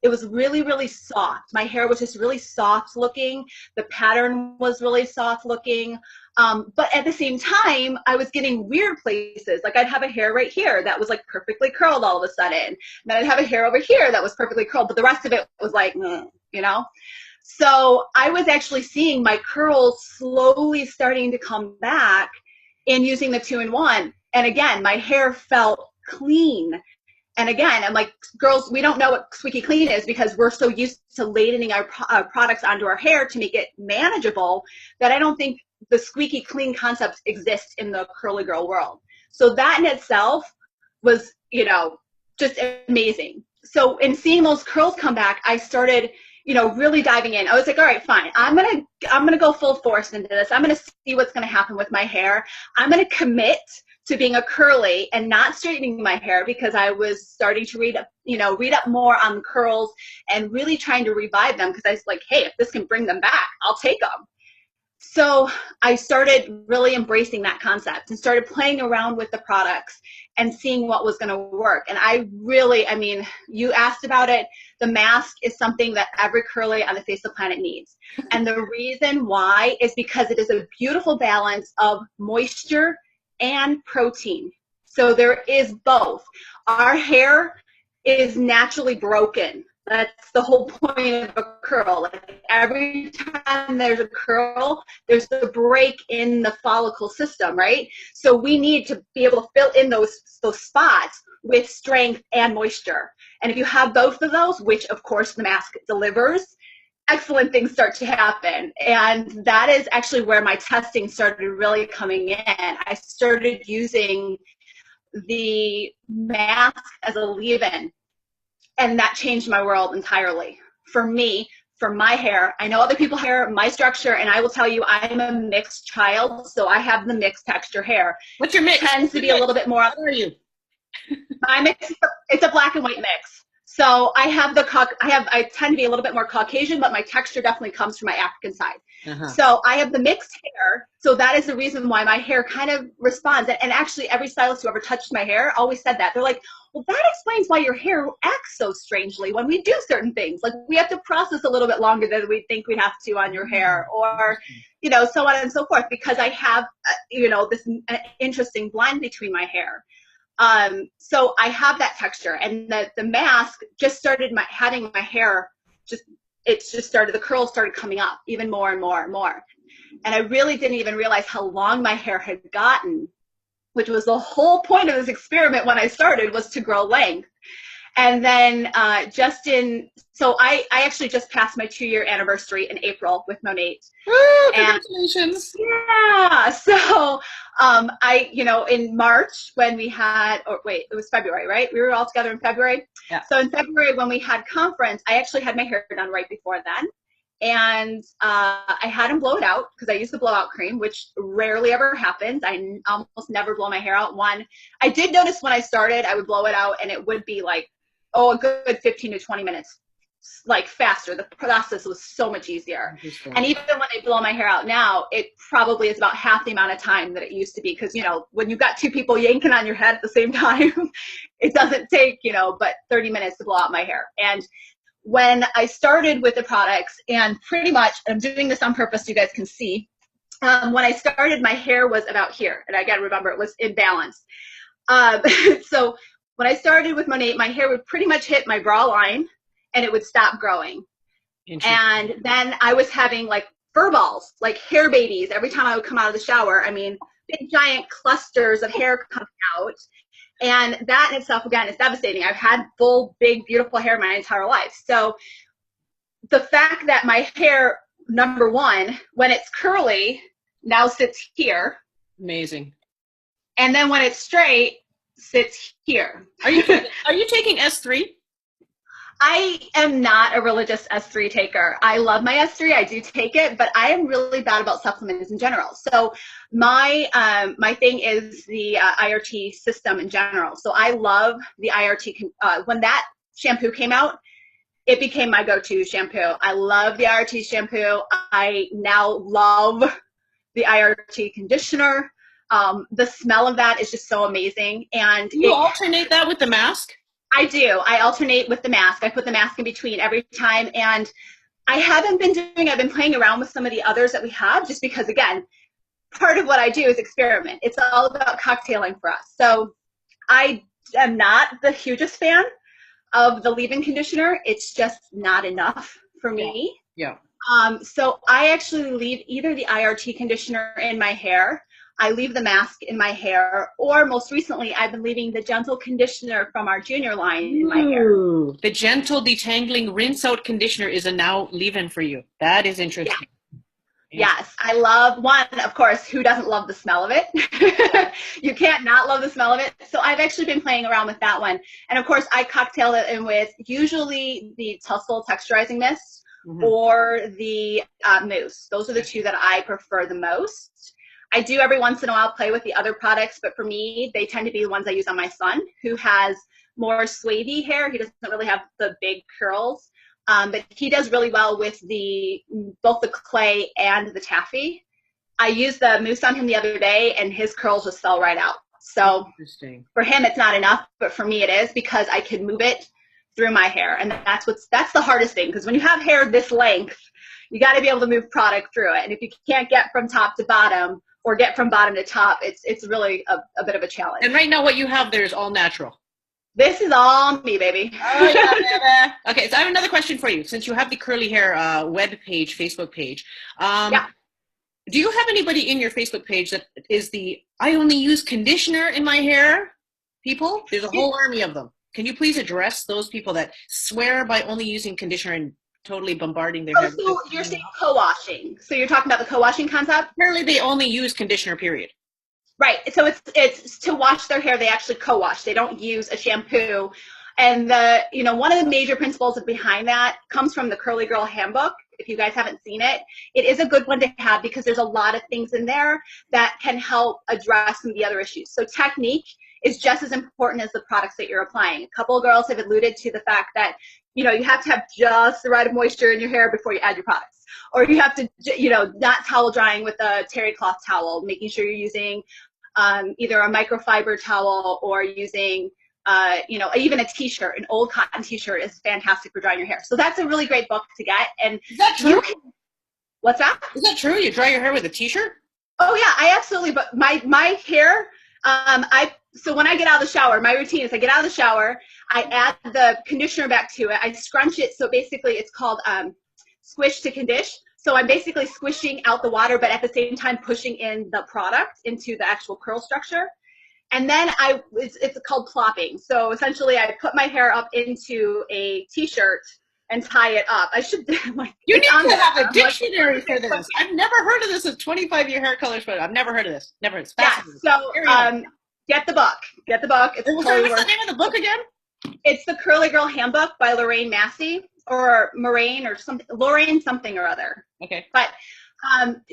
It was really, really soft. My hair was just really soft looking. The pattern was really soft looking. But at the same time, I was getting weird places. Like I'd have a hair right here that was like perfectly curled all of a sudden. And then I'd have a hair over here that was perfectly curled, but the rest of it was like, you know? So I was actually seeing my curls slowly starting to come back in using the 2-in-1. And again, my hair felt clean. And again, I'm like, girls, we don't know what squeaky clean is because we're so used to ladening our products onto our hair to make it manageable that I don't think the squeaky clean concept exists in the curly girl world. So that in itself was, you know, just amazing. So in seeing those curls come back, I started, you know, really diving in. I was like, all right, fine. I'm gonna go full force into this. I'm gonna see what's gonna happen with my hair. I'm gonna commit to being a curly and not straightening my hair because I was starting to read up more on curls and really trying to revive them because I was like, hey, if this can bring them back, I'll take them. So I started really embracing that concept and started playing around with the products and seeing what was going to work. And I mean, you asked about it. The mask is something that every curly on the face of the planet needs. And the reason why is because it is a beautiful balance of moisture and protein. So there is both. Our hair is naturally broken. That's the whole point of a curl. Like every time there's a curl, there's a break in the follicle system, right? So we need to be able to fill in those spots with strength and moisture. And if you have both of those, which of course the mask delivers, excellent things start to happen. And that is actually where my testing started really coming in. I started using the mask as a leave-in. And that changed my world entirely. For me, for my hair, I know other people hair, my structure, and I will tell you, I'm a mixed child, so I have the mixed texture hair. What's your mix? Tends to be a little bit more. What are you? My mix, it's a black and white mix. So I tend to be a little bit more Caucasian, but my texture definitely comes from my African side. So I have the mixed hair. So that is the reason why my hair kind of responds. And actually every stylist who ever touched my hair always said that. They're like, well, that explains why your hair acts so strangely when we do certain things. Like we have to process a little bit longer than we think we have to on your hair, or, you know, so on and so forth, because I have, you know, this interesting blend between my hair. So I have that texture, and the mask just started having my hair the curls started coming up even more and more and more. And I really didn't even realize how long my hair had gotten, which was the whole point of this experiment when I started, was to grow length. And then so I actually just passed my 2-year anniversary in April with Monat. Woo, congratulations. Yeah. So in March when we had, it was February, right? We were all together in February. Yeah. So in February when we had conference, I actually had my hair done right before then. And I had him blow it out because I use the blowout cream, which rarely ever happens. I almost never blow my hair out. I did notice when I started, I would blow it out and it would be like, a good 15 to 20 minutes like faster. The process was so much easier. And even when I blow my hair out now, it probably is about half the amount of time that it used to be. Because, you know, when you've got two people yanking on your head at the same time, it doesn't take, you know, but 30 minutes to blow out my hair. And when I started with the products, and pretty much, I'm doing this on purpose so you guys can see, when I started, my hair was about here. And I got to remember, it was imbalanced. So when I started with Monat, my hair would pretty much hit my bra line and it would stop growing. And then I was having like fur balls, like hair babies, every time I would come out of the shower. I mean, big giant clusters of hair coming out. And that in itself, again, is devastating. I've had full, big, beautiful hair my entire life. So the fact that my hair, number one, when it's curly, now sits here. Amazing. And then when it's straight, sits here. Are you taking S3? I am not a religious S3 taker. I love my S3. I do take it, but I am really bad about supplements in general. So my my thing is the IRT system in general. So I love the IRT. When that shampoo came out, it became my go-to shampoo. I love the IRT shampoo. I now love the IRT conditioner. The smell of that is just so amazing. And you alternate that with the mask? I do. I alternate with the mask. I put the mask in between every time. And I haven't been doing, I've been playing around with some of the others that we have, just because, again, part of what I do is experiment. It's all about cocktailing for us. So I am not the hugest fan of the leave-in conditioner. It's just not enough for me. Yeah. So I actually leave either the IRT conditioner in my hair, I leave the mask in my hair, or most recently, I've been leaving the gentle conditioner from our junior line in my hair. The gentle detangling rinse out conditioner is a now leave-in for you. That is interesting. Yeah. Yes, I love one, of course, who doesn't love the smell of it? You can't not love the smell of it. So I've actually been playing around with that one. And of course, I cocktail it in with usually the Tussle texturizing mist or the mousse. Those are the two that I prefer the most. I do every once in a while play with the other products, but for me, they tend to be the ones I use on my son, who has more swavy hair. He doesn't really have the big curls, but he does really well with both the clay and the taffy. I used the mousse on him the other day, and his curls just fell right out. So for him, it's not enough, but for me, it is, because I can move it through my hair, and that's the hardest thing, because when you have hair this length, you got to be able to move product through it, and if you can't get from top to bottom or get from bottom to top, it's really a bit of a challenge. And right now, what you have there is all natural. This is all me, baby. Oh, yeah, okay, so I have another question for you. Since you have the curly hair web page, Facebook page, do you have anybody in your Facebook page that is the I only use conditioner in my hair people? There's a whole army of them. Can you please address those people that swear by only using conditioner and totally bombarding their hair? So you're saying co-washing. So you're talking about the co-washing concept? Apparently they only use conditioner, period. Right. So it's to wash their hair, they actually co-wash. They don't use a shampoo. And one of the major principles behind that comes from the Curly Girl Handbook. If you guys haven't seen it, it is a good one to have, because there's a lot of things in there that can help address some of the other issues. So technique is just as important as the products that you're applying. A couple of girls have alluded to the fact that, you have to have just the right moisture in your hair before you add your products. Or you have to, not towel drying with a terry cloth towel, making sure you're using either a microfiber towel or using, even a t-shirt. An old cotton t-shirt is fantastic for drying your hair. So that's a really great book to get. And is that true? What's that? Is that true? You dry your hair with a t-shirt? Oh yeah, I absolutely. But my hair, so when I get out of the shower, my routine is I get out of the shower, I add the conditioner back to it, I scrunch it. So basically it's called squish to condish. So I'm basically squishing out the water, but at the same time pushing in the product into the actual curl structure. And then it's called plopping. So essentially I put my hair up into a t-shirt and tie it up. I should you need to have a dictionary for this. I've never heard of this as 25-year hair colors, but I've never heard of this. Never. It's fascinating. Yeah, so get the book. Get the book. It's totally what's the name of the book again? It's the Curly Girl Handbook by Lorraine Massey, or Moraine, or something, Lorraine something or other. Okay. But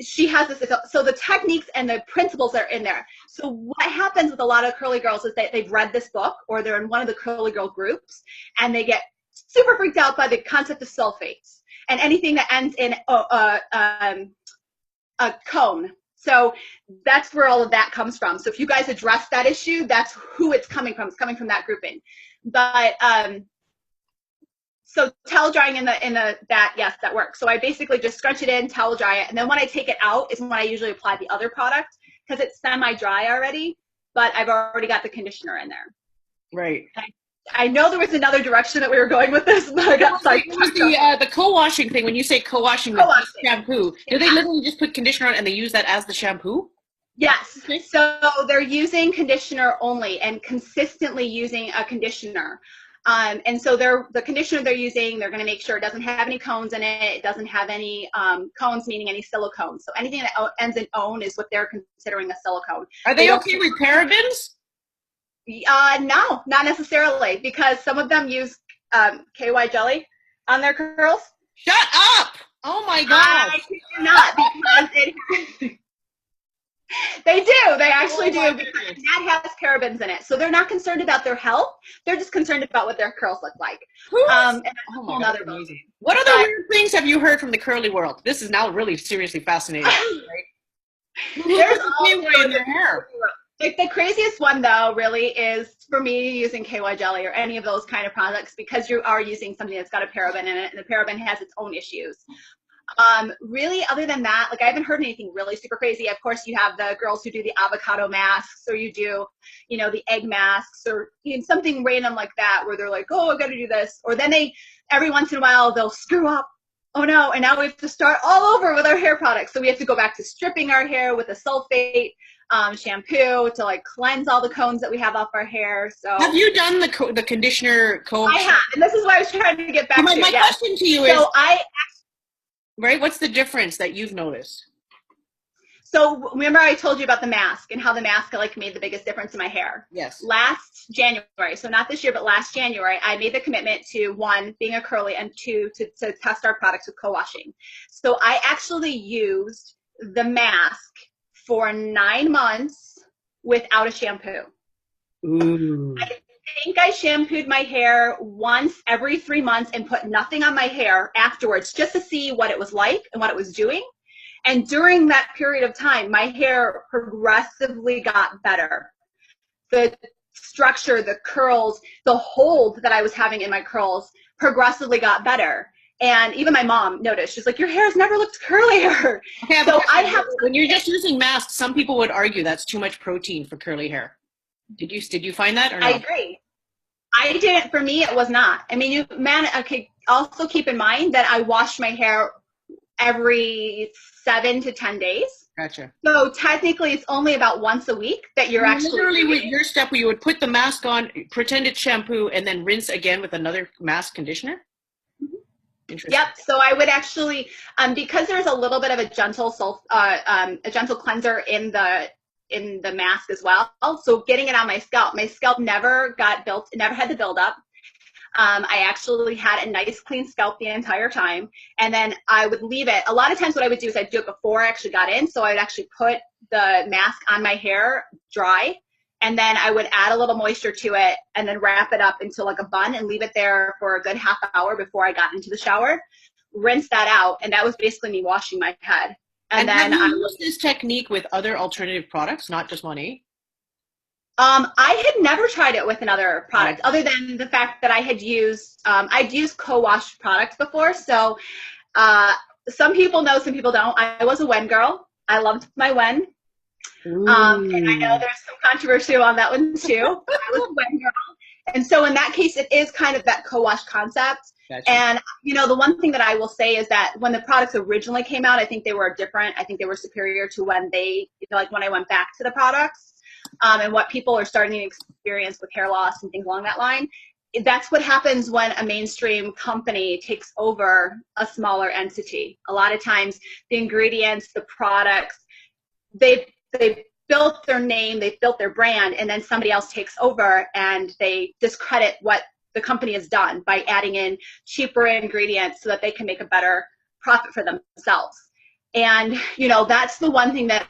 she has this, so the techniques and the principles are in there. So what happens with a lot of curly girls is that they've read this book, or they're in one of the curly girl groups, and they get super freaked out by the concept of sulfates and anything that ends in a cone. So that's where all of that comes from. So if you guys address that issue, that's who it's coming from. It's coming from that grouping. But so towel drying in the yes, that works. So I basically just scrunch it in, towel dry it, and then when I take it out is when I usually apply the other product because it's semi-dry already, but I've already got the conditioner in there. Right. I know there was another direction that we were going with this, but I got sidetracked. The co-washing thing. When you say co-washing with shampoo, do they literally just put conditioner on and they use that as the shampoo? Yes. So they're using conditioner only and consistently using a conditioner. And so the conditioner they're using, they're going to make sure it doesn't have any cones in it. It doesn't have any cones, meaning any silicones. So anything that ends in "-one" is what they're considering a silicone. Are they okay with parabens? No, not necessarily, because some of them use KY jelly on their curls. Shut up! Oh my God! I kid you not, because they do. They actually do, because that has parabens in it. So they're not concerned about their health. They're just concerned about what their curls look like. And that's a whole nother amazing. What other weird things have you heard from the curly world? This is now really seriously fascinating, right? There's all in their hair. Like the craziest one though really is for me using KY jelly or any of those kind of products, because you are using something that's got a paraben in it, and the paraben has its own issues. Really, other than that, like I haven't heard anything really super crazy. Of course, you have the girls who do the avocado masks, or you do, the egg masks, or something random like that, where they're like, oh, I got to do this. Or then every once in a while, they'll screw up. Oh no, and now we have to start all over with our hair products. So we have to go back to stripping our hair with a sulfate shampoo to like cleanse all the cones that we have off our hair. So have you done the conditioner comb? I have, and this is what I was trying to get back to. My question to you is, right, what's the difference that you've noticed? So remember I told you about the mask and how the mask like made the biggest difference in my hair. Yes. Last January, so not this year, but last January, I made the commitment to, 1, being a curly, and 2, to test our products with co-washing. So I actually used the mask for 9 months without a shampoo. Ooh. I think I shampooed my hair once every 3 months and put nothing on my hair afterwards, just to see what it was like and what it was doing. And during that period of time, my hair progressively got better. The structure, the curls, the hold that I was having in my curls progressively got better. And even my mom noticed. She's like, your hair's never looked curlier. Okay, so when you're just using masks, some people would argue that's too much protein for curly hair. Did you find that or no? I agree. I didn't. For me, it was not. I mean, okay. Also keep in mind that I wash my hair every 7 to 10 days. Gotcha. So technically, it's only about once a week that you're actually literally with your step where you would put the mask on, pretend it's shampoo, and then rinse again with another mask conditioner. Interesting. Yep. So I would actually, because there's a little bit of a gentle cleanser in the mask as well. So getting it on my scalp never got built, never had the buildup. I actually had a nice clean scalp the entire time, and then I would leave it. A lot of times what I would do is I'd do it before I actually got in. So I would actually put the mask on my hair dry, and then I would add a little moisture to it and then wrap it up into like a bun and leave it there for a good half hour before I got into the shower. Rinse that out, and that was basically me washing my head. And then have you used this technique with other alternative products, not just Monat? I had never tried it with another product, other than the fact that I had used, I'd used co-wash products before. So some people know, some people don't. I was a Wen girl. I loved my Wen. And I know there's some controversy on that one too. I was a Wen girl. And so in that case, it is kind of that co-wash concept. Gotcha. And, the one thing that I will say is that when the products originally came out, I think they were different. I think they were superior to when when I went back to the products. And what people are starting to experience with hair loss and things along that line. That's what happens when a mainstream company takes over a smaller entity. A lot of times the ingredients, the products, they built their name, they built their brand, and then somebody else takes over and they discredit what the company has done by adding in cheaper ingredients so that they can make a better profit for themselves. And, that's the one thing that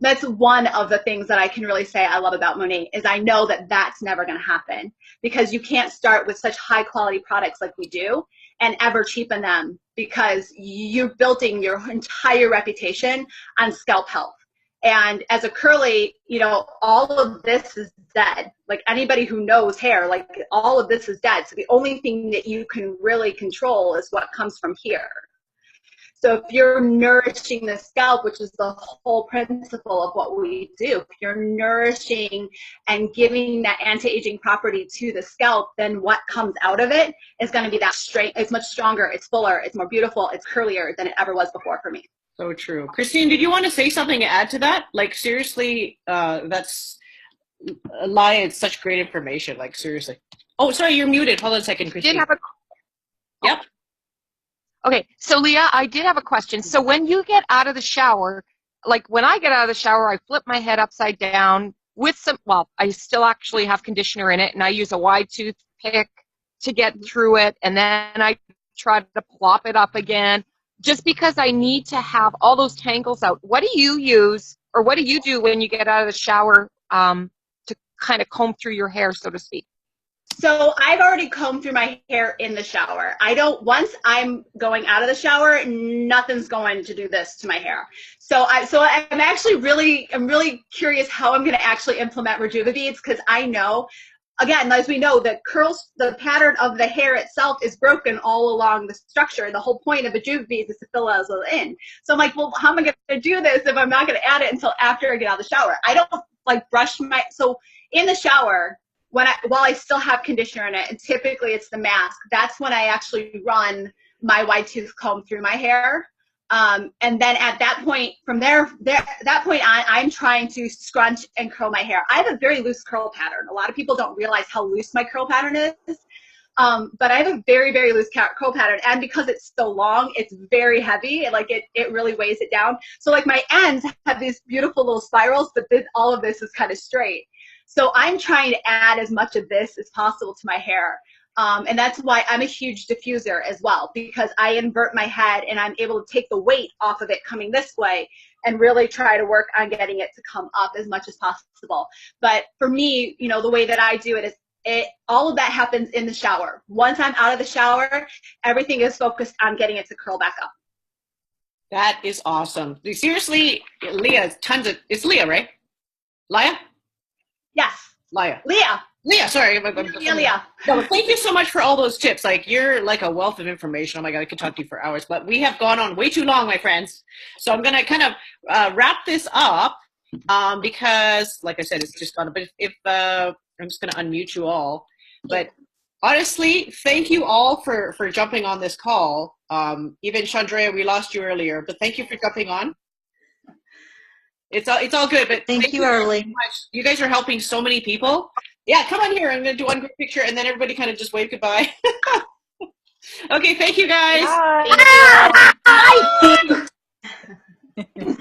That's one of the things that I can really say I love about Monat is I know that that's never going to happen, because you can't start with such high quality products like we do and ever cheapen them, because you're building your entire reputation on scalp health. And as a curly, you know, all of this is dead. Like anybody who knows hair, like all of this is dead. So the only thing that you can really control is what comes from here. So if you're nourishing the scalp, which is the whole principle of what we do, if you're nourishing and giving that anti-aging property to the scalp, then what comes out of it is going to be that straight. It's much stronger, it's fuller, it's more beautiful, it's curlier than it ever was before for me. So true. Christine, did you want to say something to add to that? Like seriously, that's Laya, it's such great information. Like seriously. Oh, sorry, you're muted. Hold on a second, Christine. Yep. Okay, so Leah, I did have a question. So when you get out of the shower, like when I get out of the shower, I flip my head upside down with some, well, I still actually have conditioner in it, and I use a wide tooth pick to get through it, and then I try to plop it up again, just because I need to have all those tangles out. What do you use, or what do you do when you get out of the shower to kind of comb through your hair, so to speak? So I've already combed through my hair in the shower. Once I'm going out of the shower, nothing's going to do this to my hair. So I'm actually I'm really curious how I'm going to actually implement Rejuva beads, because I know, again, as we know, the pattern of the hair itself is broken all along the structure. The whole point of a Rejuva beads is to fill it in. So I'm like, well, how am I going to do this if I'm not going to add it until after I get out of the shower? I don't like brush so in the shower, while I still have conditioner in it, and typically it's the mask, that's when I actually run my wide tooth comb through my hair. And then at that point, from that point on, I'm trying to scrunch and curl my hair. I have a very loose curl pattern. A lot of people don't realize how loose my curl pattern is. But I have a very, very loose curl pattern. And because it's so long, it's very heavy. Like it really weighs it down. So like my ends have these beautiful little spirals, but then all of this is kind of straight. So I'm trying to add as much of this as possible to my hair. And that's why I'm a huge diffuser as well, because I invert my head and I'm able to take the weight off of it coming this way and really try to work on getting it to come up as much as possible. But for me, you know, the way that I do it is all of that happens in the shower. Once I'm out of the shower, everything is focused on getting it to curl back up. That is awesome. Seriously, Leah, it's Leah, right? Laya? Yes. Laya. Leah, sorry. Leah. No, thank you so much for all those tips. Like, you're like a wealth of information. Oh my God, I could talk to you for hours, but we have gone on way too long, my friends. So I'm going to kind of wrap this up because, like I said, it's just gone. But if I'm just going to unmute you all. But honestly, thank you all for jumping on this call. Even Chandrea, we lost you earlier, but thank you for jumping on. It's all good, but thank you, Arlene. So much. You guys are helping so many people. Yeah, come on here. I'm going to do one quick picture, and then everybody kind of just wave goodbye. Okay, thank you, guys. Bye. Thank you. Bye.